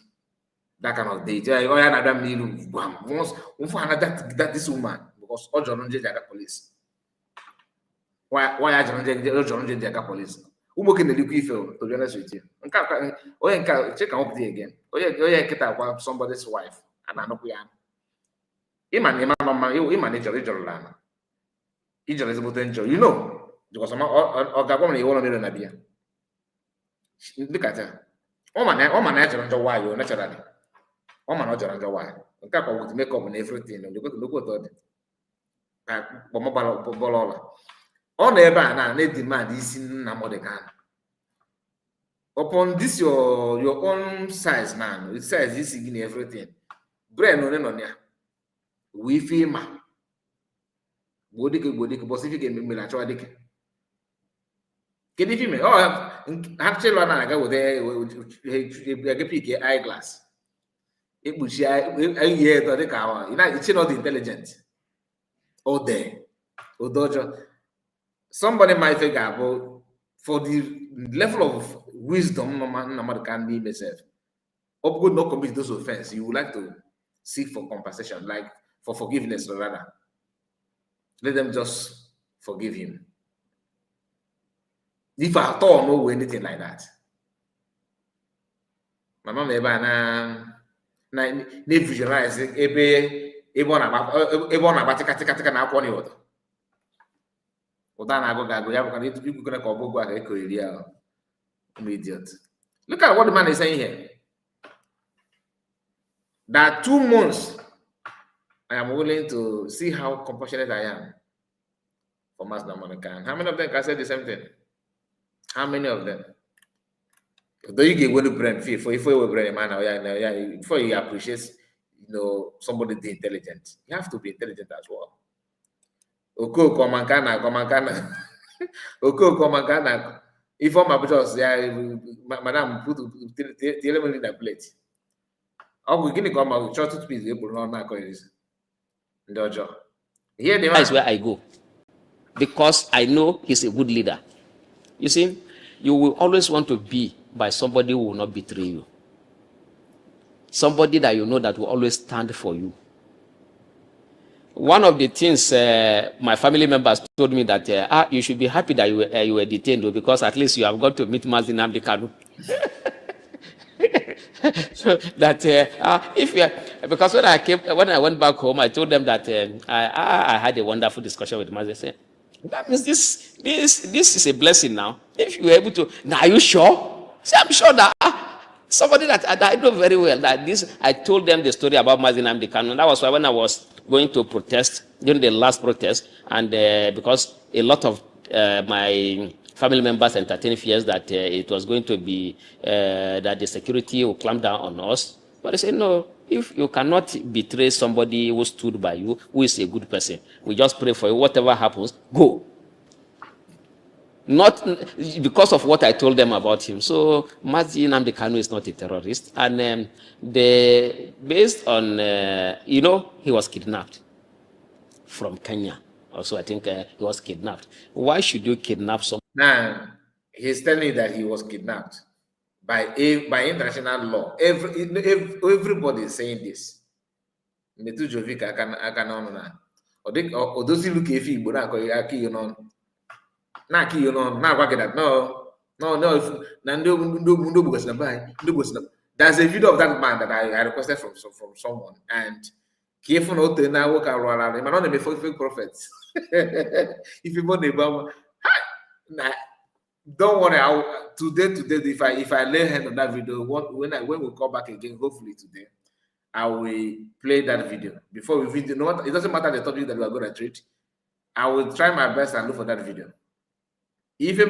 That kind of deity. Oh, yeah, Adam Nilu. Once that this woman, because all John Jaga police. Why are John Jaga police? Who work in the liquid field, to be honest with you? Check up there again. Oh, yeah, get out somebody's wife. And I know we are. He manage original land. Ijọ ezigbo njọ, you know, because ọ ga-agwa m na iwu mere na bịa dịka ọ ma na ya chọrọ njọ nwaanyị naturally, ọ ma na ọ chọrọ njọ nwaanyị nke a kwa with makeup na everything lokwu otu ọ dị ka kpọmọbọla ọla ọ nọ ebe a na-edemand isi Nnamdi Kanu upon this your own size now, it says isi gị na everything brain one nọ ya wee ife ịma gbodike bọsị ife ga-eme achọwa dike kedu ife ime ha chịlụ na-aga wede pik eyeglass ekpuchi ihe edo dịka iche not intelligent ode ọjọọ somebody might think about for the level of wisdom Nnamdi Kanu n'ime self of good not commit those offense, you would like to seek for compensation, like for forgiveness rather. Let them just forgive him. If I thought no anything like that. My mom never visualize ebe ọ na-agba na akwọ n'ụdọ ụda na-agụ ga-agụ ya bụkwa na igwukere ka ọ bụ gwa ka ekoriri ya idiot. Look at what the man is saying here. That 2 months I am willing to see how compassionate I am for Mazi Nnamdi Kanu. How many of them can say the same thing? How many of them? Though you get one brain feel for if you brain man, before you appreciate somebody the intelligent, you have to be intelligent as well. Oko komankana if I'm a just madam put the element in the plate. I'm beginning to come out short to piece able not na is the job. Here the That's where I go. Because I know he's a good leader. You see, you will always want to be by somebody who will not betray you. Somebody that you know that will always stand for you. One of the things my family members told me that you should be happy that you were detained because at least you have got to meet Mazi Nnamdi Kanu. So that because when I went back home, I told them that I had a wonderful discussion with Mazi. I said, that means this is a blessing now. If you were able to, now are you sure? See, I'm sure that somebody that I know very well that this. I told them the story about Mazi Nnamdi Kanu. And that was why when I was going to protest during the last protest, and because a lot of my family members entertained fears that it was going to be that the security will clamp down on us, but I said no. If you cannot betray somebody who stood by you, who is a good person, we just pray for you. Whatever happens, go. Not because of what I told them about him. So Mazi Nnamdi Kanu is not a terrorist, and based on he was kidnapped from Kenya. Also, I think he was kidnapped. Why should you kidnap someone? Now he's telling you that he was kidnapped by international law. Everybody is saying this. Metu Jovika aka n'ọnụ na ọ dozili ka efi Igbo na-akọ aka iyo n'ọnụ na-aka iyo n'ọnụ na-agwa gị that no na ndị ogbu gosiri na bai ndị gosiri na. There's a video of that man that I requested from someone, and ka ịfụ na o tere na nwoke arụ ara mana ọ na-eme fake prophets. If you want to don't worry, today, if I lay hand on that video, when we come back again, hopefully today, I will play that video. Before we video, it doesn't matter the topic that we are going to treat. I will try my best and look for that video. If you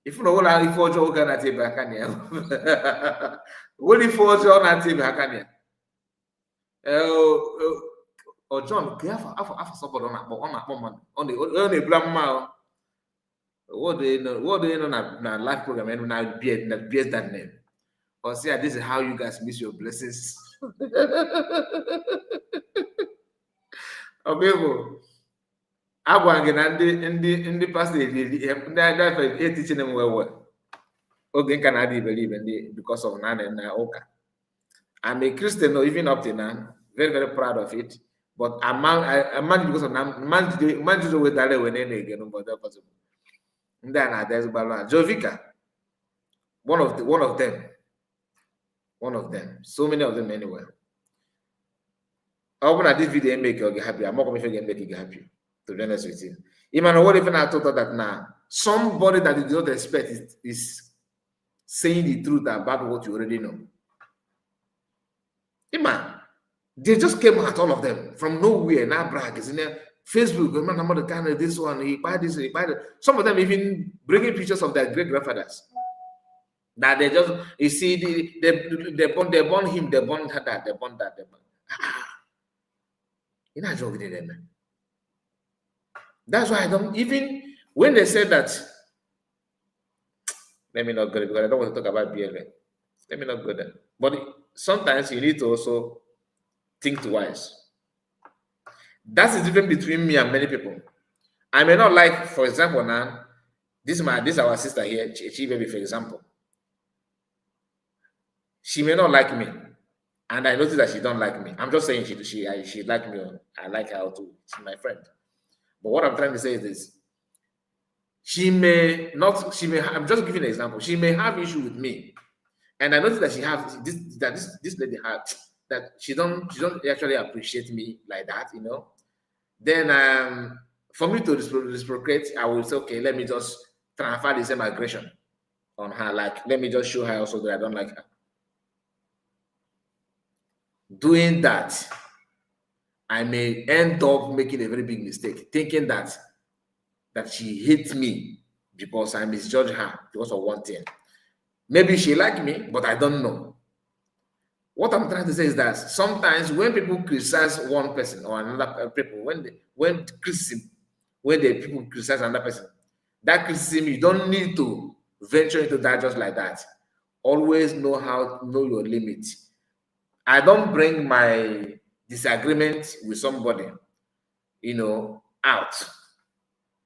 if you know what I forge all can at Hakania. Will you forge on at Hakania? Or John, after support on the blam mouth. What do you know na live program and now bears that name? Or say this is how you guys miss your blessings. Okay, I want in the past they teaching them well. Okay, can I believe in because of Nan and Oka? I'm a Christian, even up to now, very, very proud of it. But I'm because of man to with that when any again, but that possible. Then there's Jovika, one of them. So many of them anyway. Open at this video make you get happy. I'm not going to make you happy. To be honest with you. Even what if I told her that now somebody that you don't expect is saying the truth about what you already know. Man, they just came out, all of them, from nowhere. Now brag is in there. Facebook, remember kind of this one, he buy this, he buy that. Some of them even bringing pictures of their great grandfathers. That they just, you see, they born him, they born that, they born that, they born. You're not joking with them, man. That's why I don't even when they said that. Let me not go there because I don't want to talk about BLM. Let me not go there. But sometimes you need to also think twice. That's the difference between me and many people. I may not like, for example, now, this is our sister here, Chi Baby, for example. She may not like me. And I notice that she don't like me. I'm just saying she like me. I like her too. She's my friend. But what I'm trying to say is this. I'm just giving an example. She may have issue with me. And I notice that she has this lady has that she don't actually appreciate me like that, you know. Then for me to reciprocate, I will say, okay, let me just transfer the same aggression on her. Like, let me just show her also that I don't like her. Doing that, I may end up making a very big mistake, thinking that she hates me because I misjudge her because of one thing. Maybe she like me, but I don't know. What I'm trying to say is that sometimes when people criticize one person or another people, when the people criticize another person, that criticism, you don't need to venture into that just like that. Always know your limit. I don't bring my disagreement with somebody, you know, out.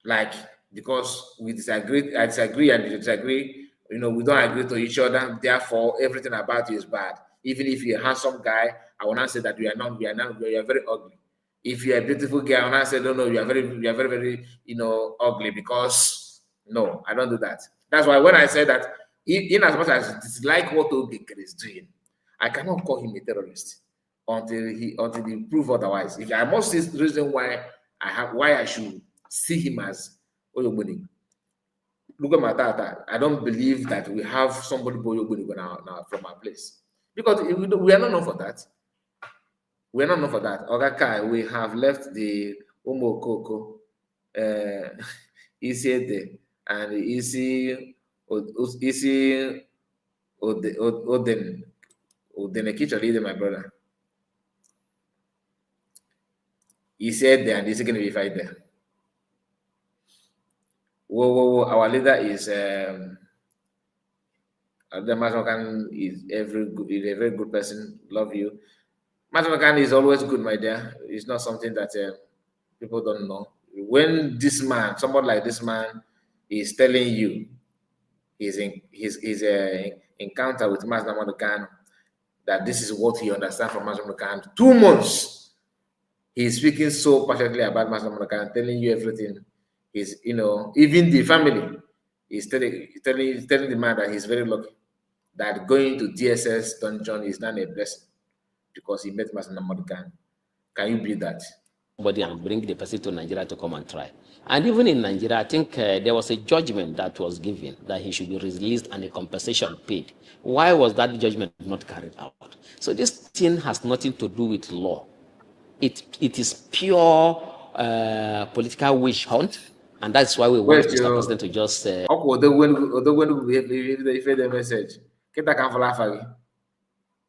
Like, because we disagree, I disagree and you disagree, you know, we don't agree to each other, therefore everything about you is bad. Even if you're a handsome guy, I will not say that you are very ugly. If you're a beautiful girl, I will not say, no, you are very, you know, ugly, because no, I don't do that. That's why when I say that, in as much as dislike what Obike is doing, I cannot call him a terrorist until he prove otherwise. If I must see the reason why I should see him as Oyobuni. Look at my data. I don't believe that we have somebody Oyobuni now from our place, because we are not known for that. We are not known for that. Ogakai, we have left the Umokoko, Isiete, and Isi Oden. Odenekicholi, my brother. He said there, and he's going to be fight there. Whoa, our leader is the Mazokan is a very good person. Love you. Mazokan is always good, my dear. It's not something that people don't know. When somebody like this man is telling you his encounter with Nnamudi Kanu, that this is what he understands from Nnamudi Kanu. 2 months, he's speaking so passionately about Nnamudi Kanu, telling you everything. He's, you know, even the family is telling the man that he's very lucky that going to DSS dungeon is not a blessing because he met Nnamudi Kanu. Can you believe that? And bring the person to Nigeria to come and try. And even in Nigeria, I think there was a judgment that was given that he should be released and a compensation paid. Why was that judgment not carried out? So this thing has nothing to do with law. It is pure political witch hunt, and that's why we want Mr. President to just say. The message.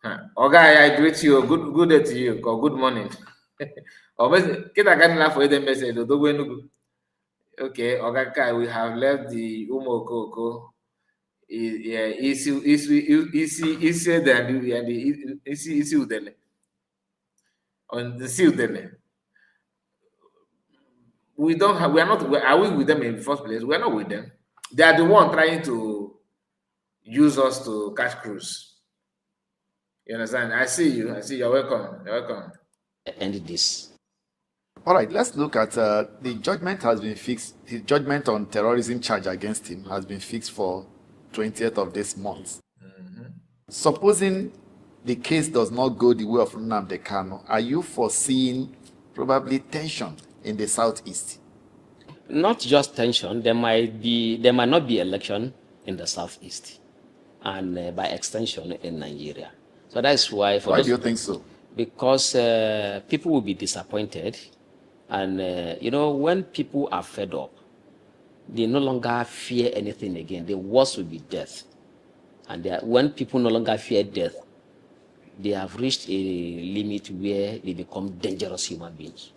I greet you. Good day to you. Or good morning. Okay, Ogakai, we have left the Umokoko. Isi Udele. On the Udele. We are not with them in the first place? We are not with them. They are the one trying to use us to catch cruise. You understand? I see you. You're welcome. End this. All right, let's look at the judgment has been fixed. His judgment on terrorism charge against him has been fixed for 20th of this month. Supposing the case does not go the way of Nnamdi Kanu, are you foreseeing probably tension in the southeast? Not just tension, there might not be election in the southeast, and by extension in Nigeria. So that's why. Why do you think so? Because people will be disappointed, and when people are fed up, they no longer fear anything again. The worst will be death, and when people no longer fear death, they have reached a limit where they become dangerous human beings,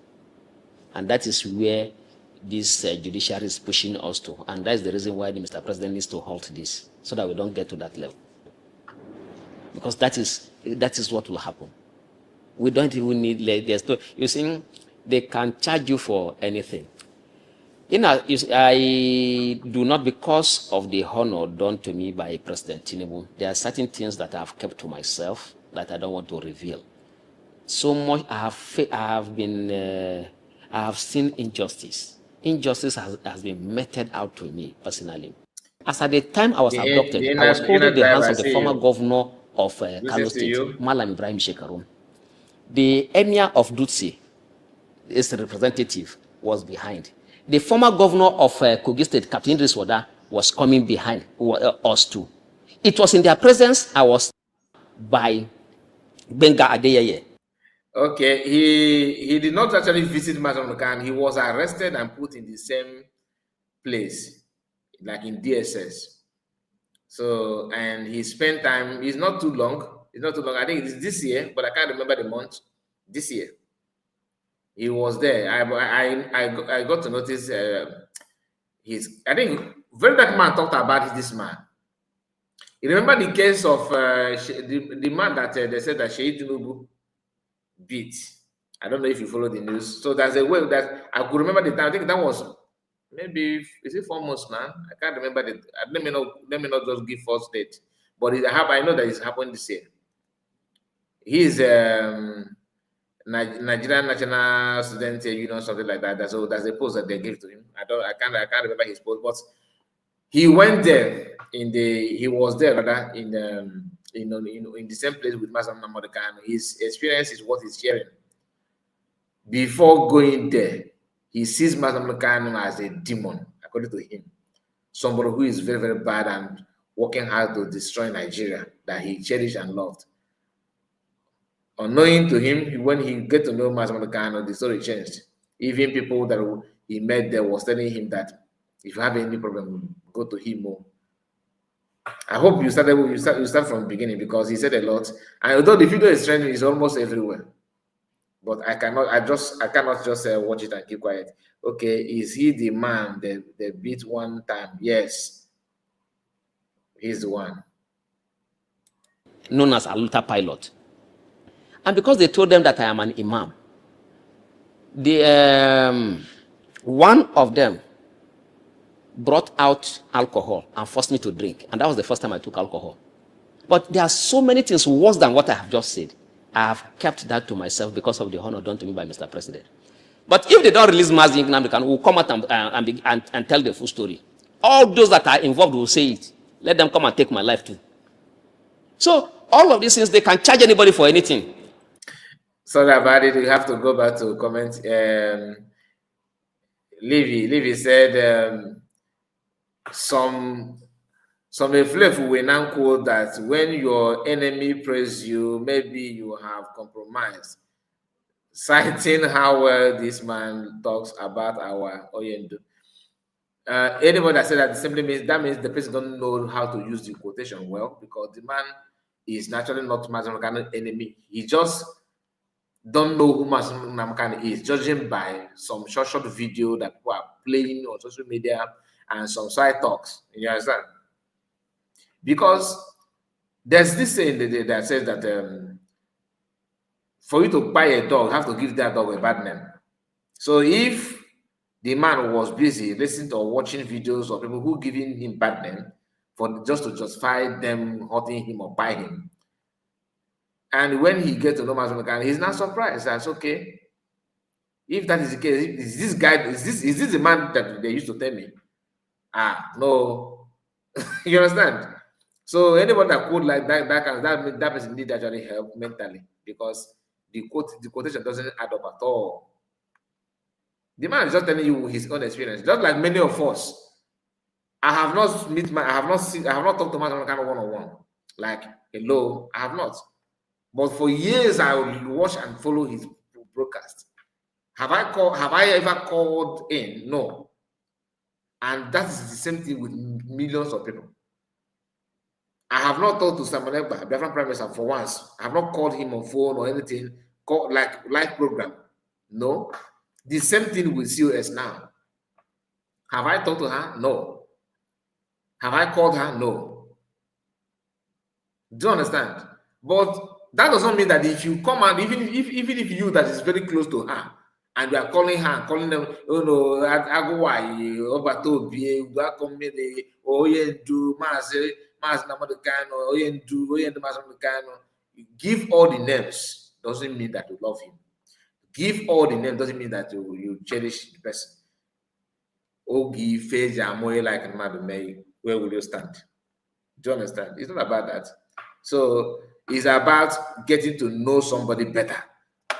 and that is where this judiciary is pushing us to, and that's the reason why the Mr. President needs to halt this, so that we don't get to that level. Because that is what will happen. We don't even need you see, they can charge you for anything. I do not, because of the honor done to me by President Tinubu, there are certain things that I've kept to myself that I don't want to reveal. So much I have seen injustice. Injustice has been meted out to me personally. As at the time I was abducted, I was holding the hands of the former governor of Kanu State, Malam Ibrahim Shekaru. The emir of Dutse, his representative, was behind. The former governor of Kogi State, Captain Idris Wada, was coming behind us too. It was in their presence I was by Benga Adeyeye. Okay, he did not actually visit Mazamakan. He was arrested and put in the same place, like in DSS. So, and he spent time. It's not too long. It's not too long. I think it's this year, but I can't remember the month. This year, he was there. I got to notice I think very dark man talked about this man. You remember the case of the man that they said that Sheikh Tinubu beat. I don't know if you follow the news. So there's a way that I could remember the time. I think that was maybe, is it 4 months now? I can't remember the. Let me not just give false date. But I know that it's happened this year. He's Nigerian National Student Union, something like that. So there's a post that they gave to him. I can't remember his post, but he went there he was there rather in the same place with Mazi Nnamdi Kanu. His experience is what he's sharing. Before going there, he sees Mazi Nnamdi Kanu as a demon, according to him. Somebody who is very, very bad and working hard to destroy Nigeria, that he cherished and loved. Unknowing to him, when he get to know Mazi Nnamdi Kanu, the story changed. Even people that he met there was telling him that if you have any problem, go to him more. I hope you start from the beginning, because he said a lot. And although the video is trending, it's almost everywhere. But I cannot just watch it and keep quiet. Okay, is he the man they beat one time? Yes, he's the one. Known as Aluta Pilot. And because they told them that I am an imam, one of them brought out alcohol and forced me to drink. And that was the first time I took alcohol. But there are so many things worse than what I have just said. I have kept that to myself because of the honor done to me by Mr. President. But if they don't release Mazi Nnamdi Kanu, we'll come out and tell the full story. All those that are involved will say it. Let them come and take my life too. So all of these things, they can charge anybody for anything. Sorry about it. We have to go back to comment. Livy said some influence will now quote that when your enemy praise you, maybe you have compromised, citing how well this man talks about our Oyendu. Anybody that said that simply means the person don't know how to use the quotation well, because the man is naturally not Mazi Nnamdi Kanu enemy. He just don't know who Mazi Nnamdi Kanu is, judging by some short video that people are playing on social media and some side talks. You understand? Because there's this saying that says that for you to buy a dog, you have to give that dog a bad name. So if the man was busy listening to or watching videos of people who giving him bad name for just to justify them hurting him or buy him, and when he gets to know Mazi Nnamdi Kanu, he's not surprised. That's okay. If that is the case, is this the man that they used to tell me? No. You understand? So anybody that quote like that person need actually help mentally, because the quotation doesn't add up at all. The man is just telling you his own experience, just like many of us. I have not talked to Mazi kind of one-on-one. Like, hello, I have not. But for years I will watch and follow his broadcast. Have I ever called in? No. And that is the same thing with millions of people. I have not talked to Samuel Egba, Biafran Prime Minister, for once. I have not called him on phone or anything, called like live program. No. The same thing with COS now. Have I talked to her? No. Have I called her? No. Do you understand? But that does not mean that if you come out, even if you that is very close to her, and you are calling her and calling them, oh no, Agowai, Obatobi, Wakomede, Oyendu, Mazi, Nnamudi Kanu, Oyendu, Mazi Kanu. Give all the names doesn't mean that you love him. Give all the names doesn't mean that you cherish the person. Ogi, Feja, Moe, like Nnamdi, where will you stand? Do you understand? It's not about that. So it's about getting to know somebody better,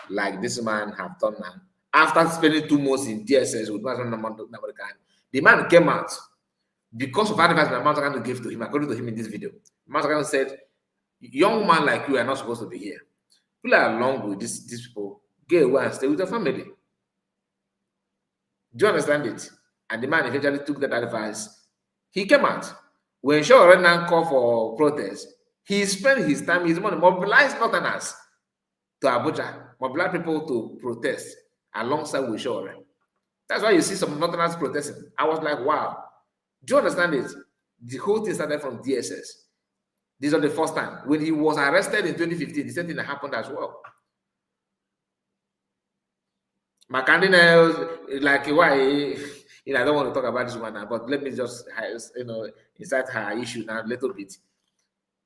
like this man have done now. After spending 2 months in DSS with Nnamdi, the man came out because of advice that Nnamdi gave to him, according to him in this video. Nnamdi said, young man like you are not supposed to be here. People are along with these people. Get away and stay with your family. Do you understand it? And the man eventually took that advice. He came out. When Shaw Renan called for protest, he spent his time, his money, mobilized Northerners to Abuja, mobilize people to protest alongside with Shaw. That's why you see some Northerners protesting. I was like, wow. Do you understand it? The whole thing started from DSS. This was the first time. When he was arrested in 2015, the same thing happened as well. Makandina, like, why? I don't want to talk about this one now, but let me just, inside her issue now a little bit.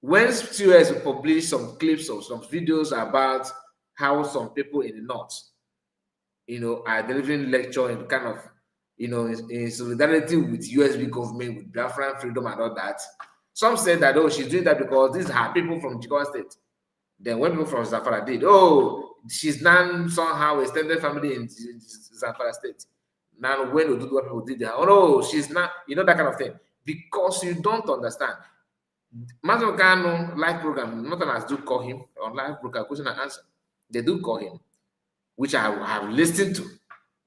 When COS published some clips or some videos about how some people in the north, are delivering lecture in kind of, in solidarity with USB government, with Biafran freedom and all that. Some said that, oh, she's doing that because these are people from Jigawa State. Then when people from Zamfara did, oh, she's now somehow extended family in Zamfara State. Now when we do what people did, oh no, she's not, that kind of thing. Because you don't understand. Mazi Kanu live program, Northerners do call him on live program, question and answer. They do call him, which I have listened to.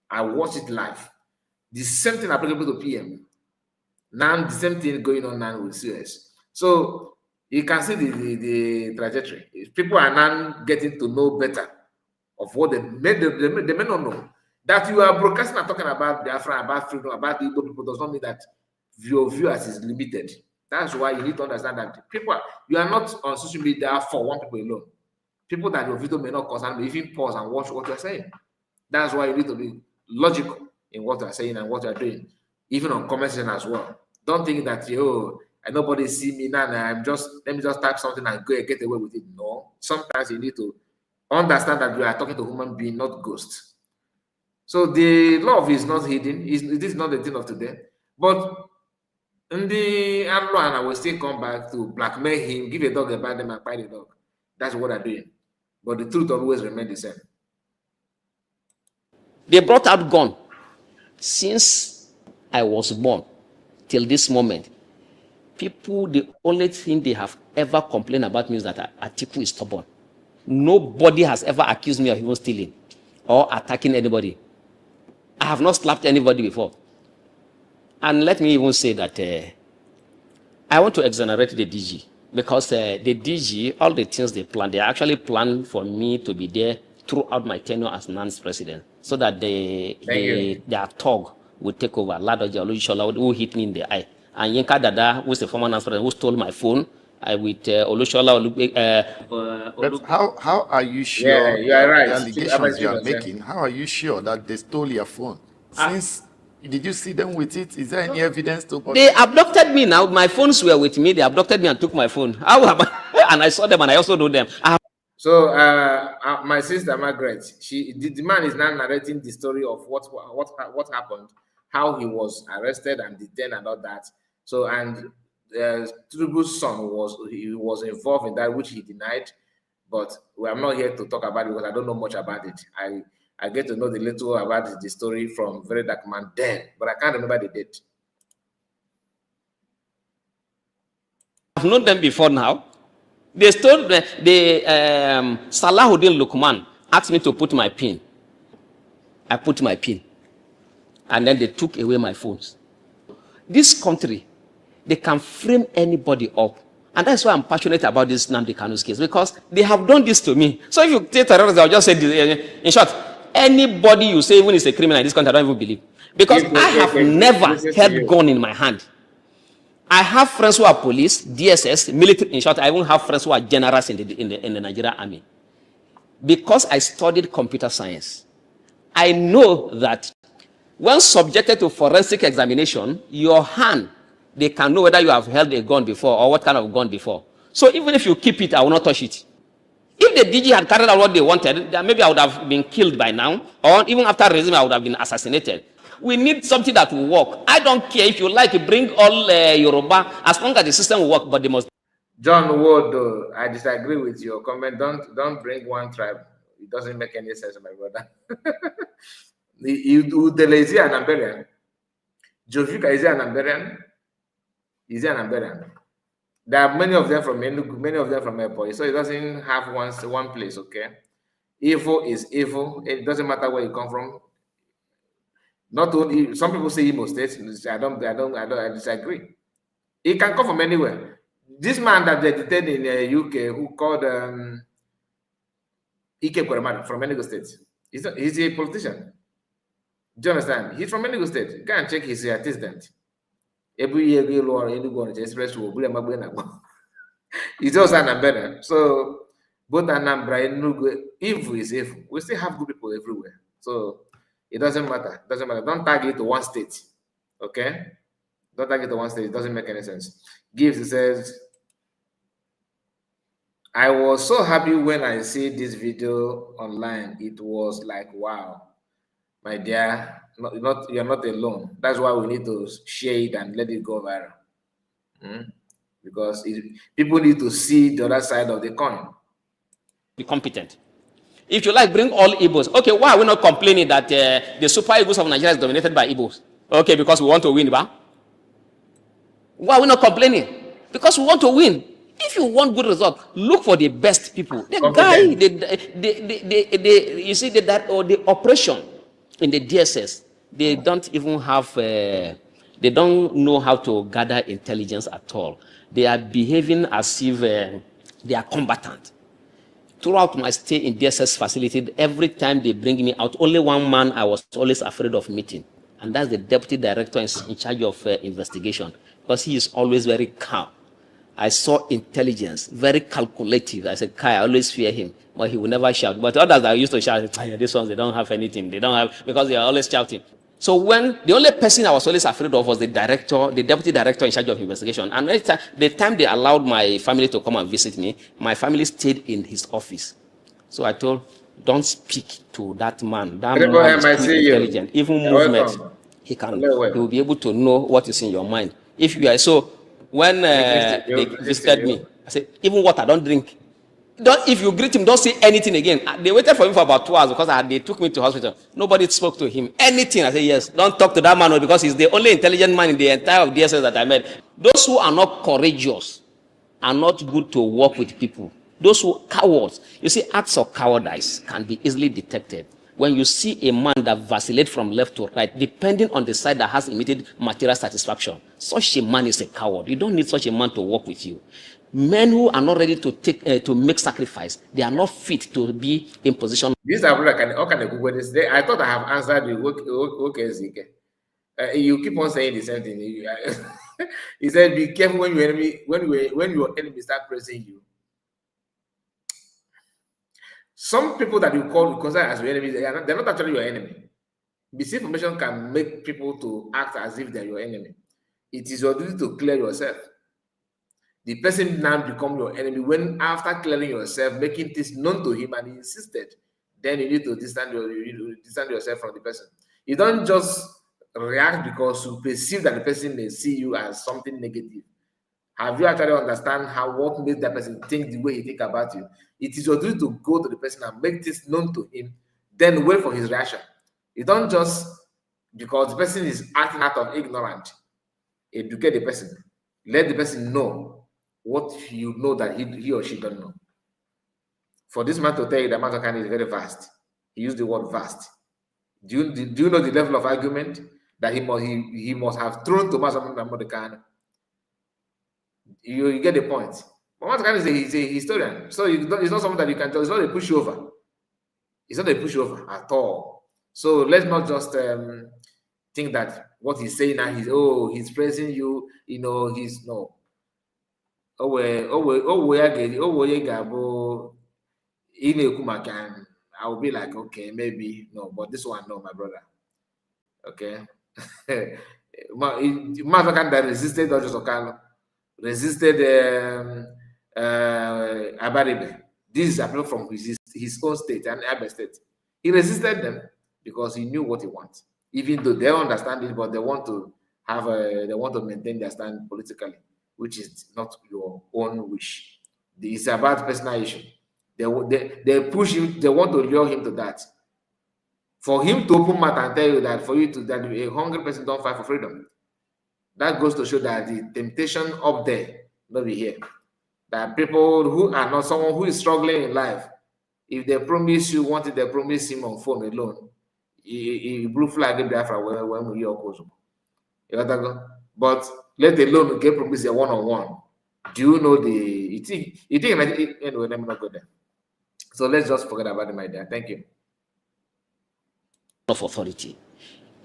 I watch it live. The same thing applicable to PM. Now the same thing going on now with CS. So you can see the trajectory. People are now getting to know better of what they may not know. That you are broadcasting and talking about Biafra, about freedom, about the Igbo people does not mean that your viewers is limited. That's why you need to understand that you are not on social media for one people alone. People that your video may not concern, may even pause and watch what you're saying. That's why you need to be logical in what you're saying and what you're doing, even on comment section as well. Don't think that nobody see me now. Let me just type something and go and get away with it. No, sometimes you need to understand that you are talking to a human being, not ghost. So the love is not hidden. It is not the thing of today. But in the Anlo, and I will still come back to blackmail him, give a dog a bad name and buy the dog. That's what I'm doing. But the truth always remains the same. They brought out gun. Since I was born till this moment, people, the only thing they have ever complained about me is that Atiku is stubborn. Nobody has ever accused me of even stealing or attacking anybody. I have not slapped anybody before. And let me even say that I want to exonerate the DG, because the DG, all the things they plan, they actually plan for me to be there throughout my tenure as NAN's president, so that their thug will take over. Ladoja Olushola, who hit me in the eye, and Yinka Dada, who is the former NAN's president, who stole my phone, with Olushola. But how are you sure? Yeah, you are right. The allegations you are making, how are you sure that they stole your phone? Since did you see them with it? Is there any evidence to? They abducted me. Now my phones were with me. They abducted me and took my phone. How am I? And I saw them, and I also know them. So my sister Margaret, the man is now narrating the story of what happened, how he was arrested and detained and all that. So, and Tinubu's son was involved in that, which he denied. But I'm not here to talk about it because I don't know much about it. I get to know the little about the story from Very Dark Man then, but I can't remember the date. I've known them before now. They told Salahuddin Lukman asked me to put my pin. I put my pin. And then they took away my phones. This country, they can frame anybody up. And that's why I'm passionate about this Nnamdi Kanu's case, because they have done this to me. So if you take terrorism, I'll just say this, in short, anybody you say even is a criminal in this country, I don't even believe. Because I have never held gun in my hand. I have friends who are police, DSS, military. In short, I even have friends who are generals in the Nigerian army. Because I studied computer science, I know that when subjected to forensic examination, your hand, they can know whether you have held a gun before or what kind of gun before. So even if you keep it, I will not touch it. If the DG had carried out what they wanted, then maybe I would have been killed by now, or even after raising I would have been assassinated. We need something that will work. I don't care if you like to bring all Yoruba, as long as the system will work, but they must. John Wood, I disagree with your comment. Don't bring one tribe. It doesn't make any sense, my brother. Is he an Amberian? Jovika, is he an Amberian? Is he an Amberian? There are many of them from Enugu, many of them from Airport, so it doesn't have one place, okay? Evil is evil. It doesn't matter where you come from. Not only some people say Imo State. I disagree. It can come from anywhere. This man that they detained in the UK, who called Ike Kweremadu from Enugu State, he's a politician. Do you understand? He's from Enugu State. Go and check his antecedent. Every year, we lower Enugu on the express road. He's also an Amberian. So both Anambra and Enugu, evil is evil. We still have good people everywhere. So it doesn't matter. It doesn't matter. Don't target to one state. Okay? Don't target to one state. It doesn't make any sense. Gibbs says, I was so happy when I see this video online. It was like, wow, my dear, you're not alone. That's why we need to share it and let it go viral. Because people need to see the other side of the coin. Be competent. If you like, bring all Igbos. Okay, why are we not complaining that the Super Eagles of Nigeria is dominated by Igbos? Okay, because we want to win, ba? Why are we not complaining? Because we want to win. If you want good results, look for the best people. The guy, you see the operation in the DSS, they don't even have, they don't know how to gather intelligence at all. They are behaving as if they are combatant. Throughout my stay in DSS facility, every time they bring me out, only one man I was always afraid of meeting. And that's the deputy director in charge of investigation, because he is always very calm. I saw intelligence, very calculative. I said, Kai, I always fear him, but he will never shout. But others that used to shout, these ones, they don't have anything. They don't have, because they are always shouting. So when the only person I was always afraid of was the director, the deputy director in charge of investigation. And the time they allowed my family to come and visit me, my family stayed in his office. So I told, don't speak to that man. That man is too intelligent. Even movement, he will be able to know what is in your mind. If you are so. When they visited me, I said, even water, don't drink. If you greet him, don't say anything again. They waited for him for about 2 hours because they took me to hospital. Nobody spoke to him. Anything. I said, yes, don't talk to that man because he's the only intelligent man in the entire DSS that I met. Those who are not courageous are not good to work with people. Those who are cowards, you see, acts of cowardice can be easily detected. When you see a man that vacillates from left to right, depending on the side that has immediate material satisfaction, such a man is a coward. You don't need such a man to work with you. Men who are not ready to make sacrifice, they are not fit to be in position. This I thought I have answered you. Okay, you keep on saying the same thing. He said, "Be careful when your enemy start pressing you." Some people that you consider as your enemy, they're not actually your enemy. Misinformation can make people to act as if they're your enemy. It is your duty to clear yourself. The person now become your enemy when after clearing yourself, making this known to him and he insisted, then you need to distance yourself from the person. You don't just react because you perceive that the person may see you as something negative. Have you actually understand what made that person think the way he think about you? It is your duty to go to the person and make this known to him, then wait for his reaction. You don't just, because the person is acting out of ignorance, educate the person. Let the person know what you know that he or she don't know. For this man to tell you that Mazi Kanu is very vast, he used the word vast. Do you know the level of argument that he must have thrown to Nnamudi Kanu? You get the point. But Mazi Kanu is a historian, so it's not something that you can just, it's not a pushover. It's not a pushover at all. So let's not just think that what he's saying now, he's praising you, he's no. I will be like, okay, maybe no, but this one, no, my brother. Okay. Mazi Kanu that resisted Dodgers Okano, resisted Abaribe. This is apart from his own state and Abia state. He resisted them because he knew what he wants. Even though they don't understand it, but they want to maintain their stand politically, which is not your own wish. It's about personal issue. They push him, they want to lure him to that. For him to open mouth and tell you that that a hungry person don't fight for freedom. That goes to show that the temptation up there, not be here. That people who are not someone who is struggling in life, if they promise you one thing, they promise him on phone alone. He blue flag in Biafra when we oppose him. But let alone get promise a one-on-one. Do you know you think anyway, let me not go there. So let's just forget about him idea. Thank you. Of authority.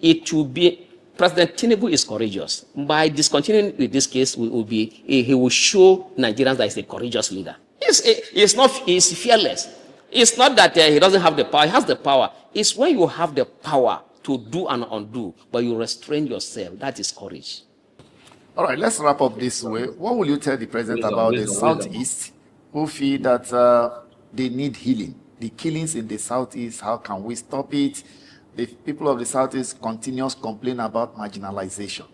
It will be President Tinubu is courageous. By discontinuing with this case, he will show Nigerians that he's a courageous leader. He's fearless. It's not that he doesn't have the power. He has the power. It's when you have the power to do and undo, but you restrain yourself. That is courage. All right, let's wrap up this way. What will you tell the president about the Southeast who feel that they need healing? The killings in the Southeast, how can we stop it? The people of the Southeast continuous complain about marginalization.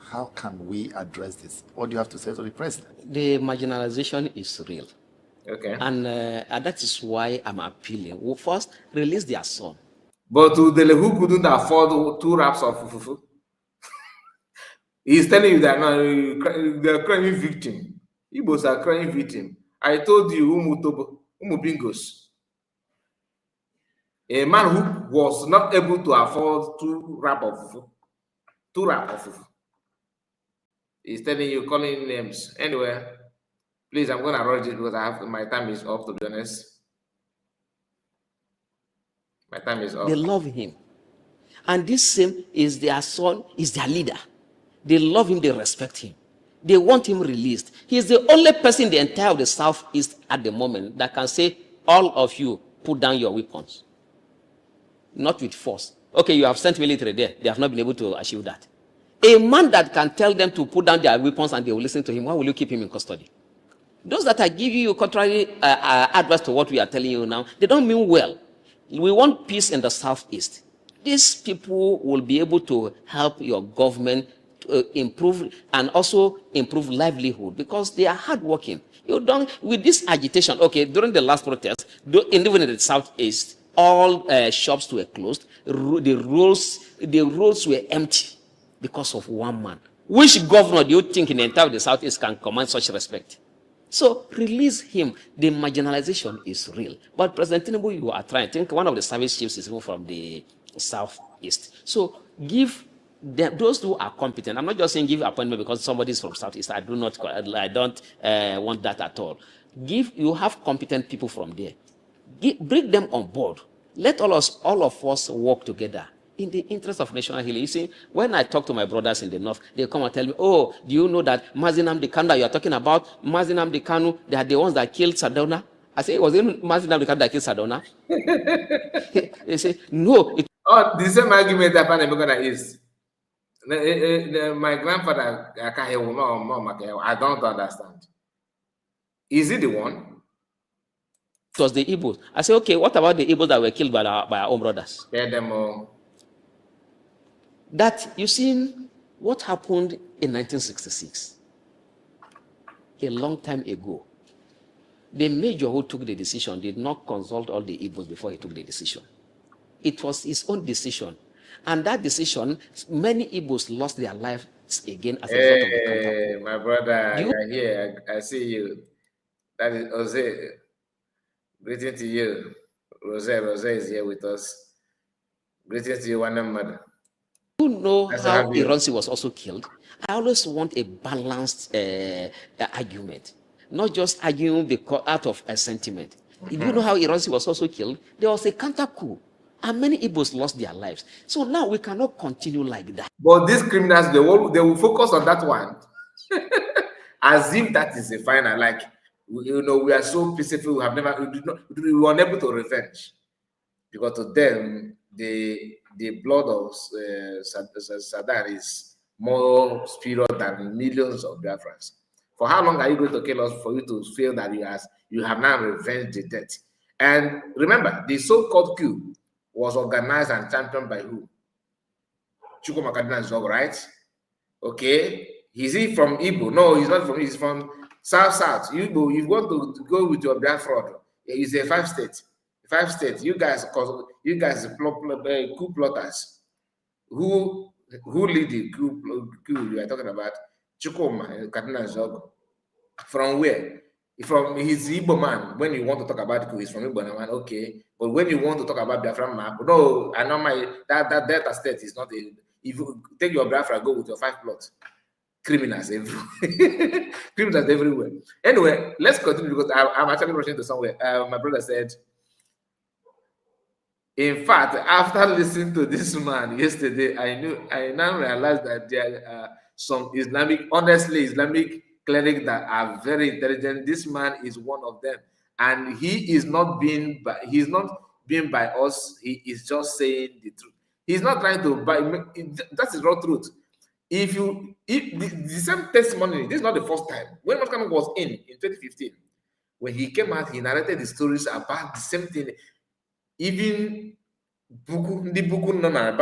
How can we address this? What do you have to say to the president? The marginalization is real. Okay. And that is why I'm appealing. We'll first release their son. But to the who couldn't afford 2 wraps of fufu, he's telling you that now they're crying victim. Igbos are crying victim. I told you, Umu Bingos. A man who was not able to afford 2 wraps of fufu. 2 wraps of fufu. He's telling you, calling names. Anyway, please, I'm gonna rush it because my time is up, to be honest. My time is up. They love him. And this same is their son, is their leader. They love him, they respect him. They want him released. He is the only person in the entire of the Southeast at the moment that can say, all of you, put down your weapons. Not with force. Okay, you have sent military there. They have not been able to achieve that. A man that can tell them to put down their weapons and they will listen to him, why will you keep him in custody? Those that are giving you contrary advice to what we are telling you now, they don't mean well. We want peace in the Southeast. These people will be able to help your government to improve and also improve livelihood because they are hardworking. You don't, with this agitation, okay, during the last protest, even in the Southeast, all shops were closed. The roads were empty because of one man. Which governor do you think in the entire of the Southeast can command such respect? So release him. The marginalization is real. But President Tinubu, you are trying. I think one of the service chiefs is even from the Southeast. So give them, those who are competent. I'm not just saying give appointment because somebody is from Southeast. I don't want that at all. You have competent people from there. Bring them on board. Let all of us work together in the interest of national healing. You see, when I talk to my brothers in the north, they come and tell me, oh, do you know that Mazi Nnamudi Kanu that you are talking about, Mazi Nnamudi Kanu, they are the ones that killed Sardauna? I say, was it Mazi Nnamudi Kanu that killed Sardauna? They say, no. The same argument that Panamigona is. My grandfather, I don't understand. Is he the one? It was the Igbos. I say, okay, what about the Igbos that were killed by our own brothers? Tell them all. That, you see, what happened in 1966? a long time ago. The major who took the decision did not consult all the Igbos before he took the decision. It was his own decision. And that decision, many Igbos lost their lives again as a result of the counter. My brother, you're here. I see you. That is Jose. Greeting to you. Rose is here with us. Greetings to you, one mother. You know how Ironsi was also killed? I always want a balanced argument, not just arguing because out of a sentiment. Do you know how Ironsi was also killed? There was a counter coup, and many Igbos lost their lives. So now we cannot continue like that. But these criminals, they will focus on that one as if that is a final. Like, you know, we are so peaceful. We were unable to revenge, because to them, the blood of Saddam is more spiritual than millions of Biafrans. For how long are you going to kill us for you to feel that you have now revenged the death? And remember, the so-called coup was organized and championed by who? Chukwumakadina, right? Okay. Is he from Igbo? No, he's not from. He's from South. You want to go with your Biafra? It's a 5-state. 5 states. You guys coup plotters. Who lead the coup you are talking about? Chukwumakadina Zogo. From where? From his Igbo man. When you want to talk about coup, he's from Igbo man. Okay, but when you want to talk about Biafra map, no, I know that Delta state is not a. If you take your Biafra, go with your 5 plots. Criminals everywhere. Criminals everywhere. Anyway, let's continue, because I'm actually rushing to somewhere. My brother said, in fact, after listening to this man yesterday, I now realized that there are some Islamic clerics that are very intelligent. This man is one of them, and he's not being by us. He is just saying the truth. He's not trying to buy. That is raw truth. If the same testimony, this is not the first time. When Kanu was in 2015, when he came out, he narrated the stories about the same thing. Even buku na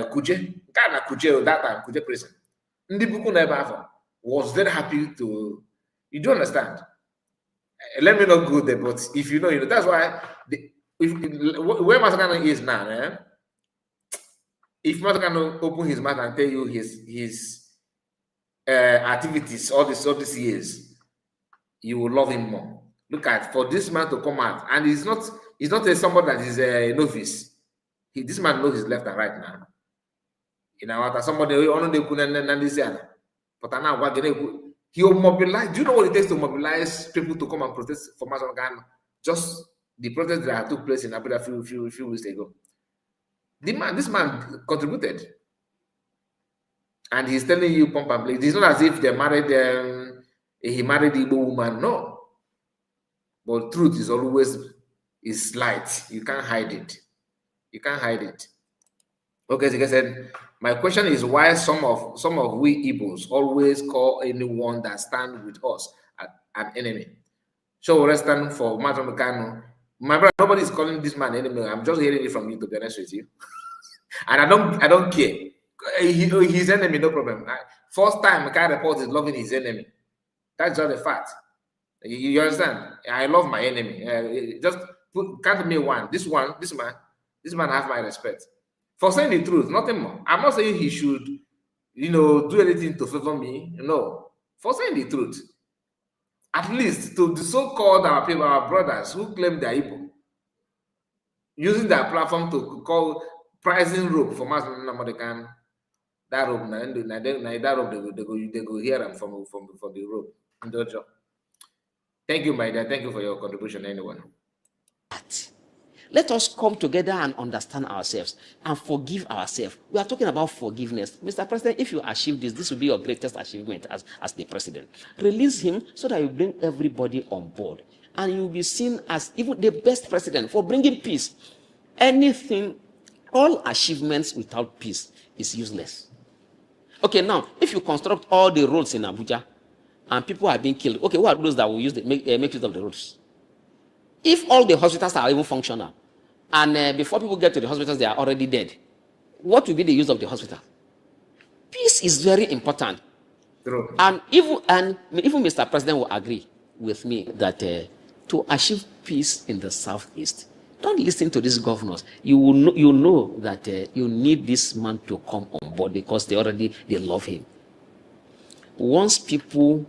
Kuje, that time Kuje prison. Ndi buku never was very happy to. You don't understand. Let me not go there, but if you know, that's why. Where Masakano is now, if Masakano open his mouth and tell you his activities all these years, you will love him more. Look at, for this man to come out, and he's not somebody that is a novice. This man knows his left and right now. You know what? Somebody he'll mobilize. Do you know what it takes to mobilize people to come and protest for Masakano? Just the protest that took place in Abuja a few weeks ago. This man contributed, and he's telling you pump and play. It's not as if they married he married the Igbo woman. No, but truth is always light. You can't hide it. You can't hide it. Okay, so like I said, my question is why some of we Igbos always call anyone that stands with us an enemy. So we stand for Kanu. My brother, nobody is calling this man enemy. I'm just hearing it from you, to be honest with you. And I don't care. His enemy, no problem. First time a guy report is loving his enemy. That's just a fact. You understand? I love my enemy. Just count me one. This man has my respect. For saying the truth, nothing more. I'm not saying he should, do anything to favor me. No. For saying the truth. At least to the so-called our people, our brothers who claim they're Igbo, using their platform to call pricing rope for Mazi Nnamudi, that rope, they go hear them from the rope. Thank you, my dear. Thank you for your contribution, anyone. Let us come together and understand ourselves and forgive ourselves. We are talking about forgiveness. Mr. President, if you achieve this will be your greatest achievement as the president. Release him so that you bring everybody on board. And you will be seen as even the best president for bringing peace. All achievements without peace is useless. Okay, now, if you construct all the roads in Abuja and people are being killed, okay, what are those that will make use of the roads? If all the hospitals are even functional, and before people get to the hospitals, they are already dead, what will be the use of the hospital? Peace is very important. True. And even Mr. President will agree with me that to achieve peace in the Southeast, don't listen to these governors. You know that you need this man to come on board because they love him. Once people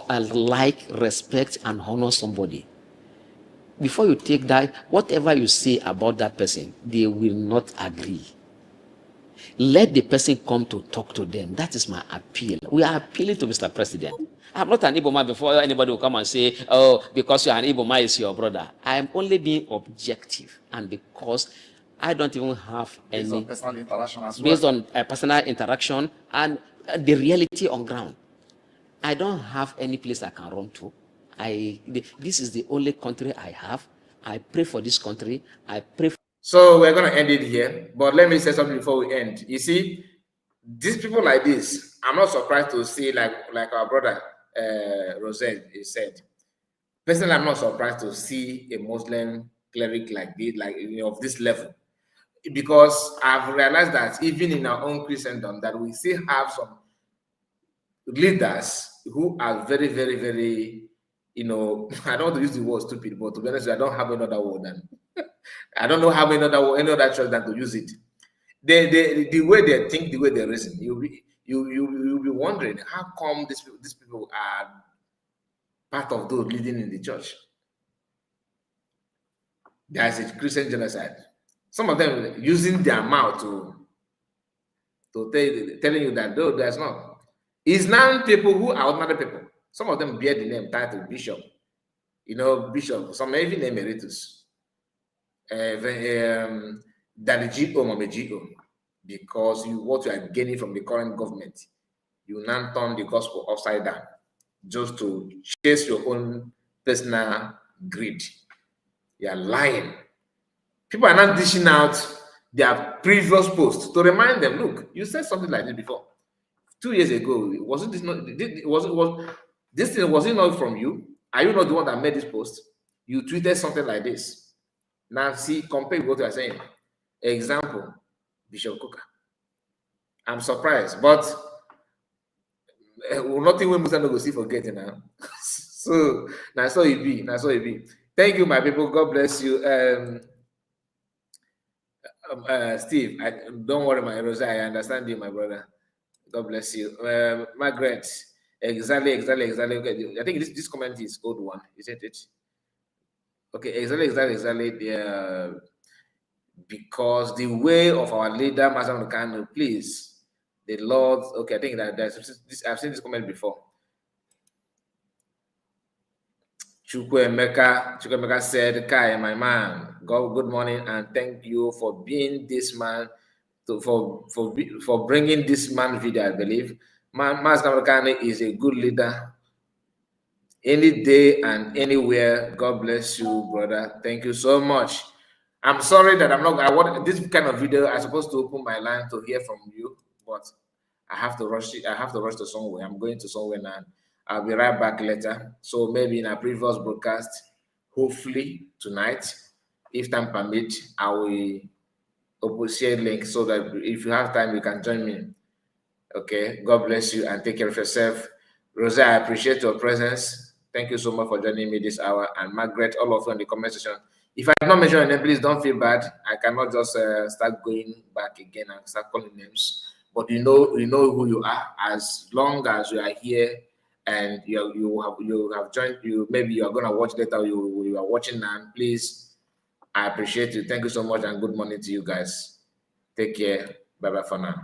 like, respect, and honor somebody, before you take that, whatever you say about that person, they will not agree. Let the person come to talk to them. That is my appeal. We are appealing to Mr. President. I'm not an Igbo man before anybody will come and say, oh, because you're an Igbo man, is your brother. I am only being objective, and because I don't even have Based any on personal interaction as based well. on personal interaction and the reality on ground. I don't have any place I can run to. This is the only country I have. I pray for this country. I pray for. So we're going to end it here. But let me say something before we end. You see, these people like this, I'm not surprised to see, like our brother Rosette said. Personally, I'm not surprised to see a Muslim cleric like this, of this level, because I've realized that even in our own Christendom, that we still have some leaders who are very, very, very, I don't want to use the word stupid, but to be honest, I don't have another word than I don't know how any other choice than to use it. The way they think, the way they reason, you'll be wondering how come these people are part of those leading in the church. There's a Christian genocide. Some of them using their mouth to telling you that no, there's not. Islam people who are ordinary people. Some of them bear the name title bishop. Bishop. Some even emeritus. That the GO or GO, because what you are gaining from the current government, you now turn the gospel upside down just to chase your own personal greed. You are lying. People are not dishing out their previous posts to remind them, look, you said something like this before. 2 years ago, was it not from you? Are you not the one that made this post? You tweeted something like this. Now see, compare what you are saying. Example, Bishop Kuka. I'm surprised, but nothing we must not go see forgetting now. So now so it be. Thank you, my people. God bless you. Steve, don't worry, my Rosa. I understand you, my brother. God bless you. Margaret, exactly. Okay, I think this comment is old one, isn't it? Okay, exactly. Yeah, because the way of our leader, Mazi Kanu, please, the Lord. Okay, I think that there's this. I've seen this comment before. Chukwemeka said, Kai, my man, God, good morning, and thank you for being this man, for bringing this man video, I believe. Mazi Kanu is a good leader, any day and anywhere. God bless you, brother. Thank you so much. I'm sorry that I'm not, I want this kind of video, I'm supposed to open my line to hear from you, but I have to rush it. I have to rush to somewhere. I'm going to somewhere now. I'll be right back later. So maybe in a previous broadcast, hopefully tonight, if time permit, I will share link so that if you have time, you can join me. Okay. God bless you and take care of yourself. Rosa, I appreciate your presence. Thank you so much for joining me this hour. And Margaret, all of you in the comment section. If I not mention your name, please don't feel bad. I cannot just start going back again and start calling names. But you know who you are. As long as you are here and you have joined, maybe you are gonna watch later. You are watching now. Please, I appreciate you. Thank you so much and good morning to you guys. Take care. Bye bye for now.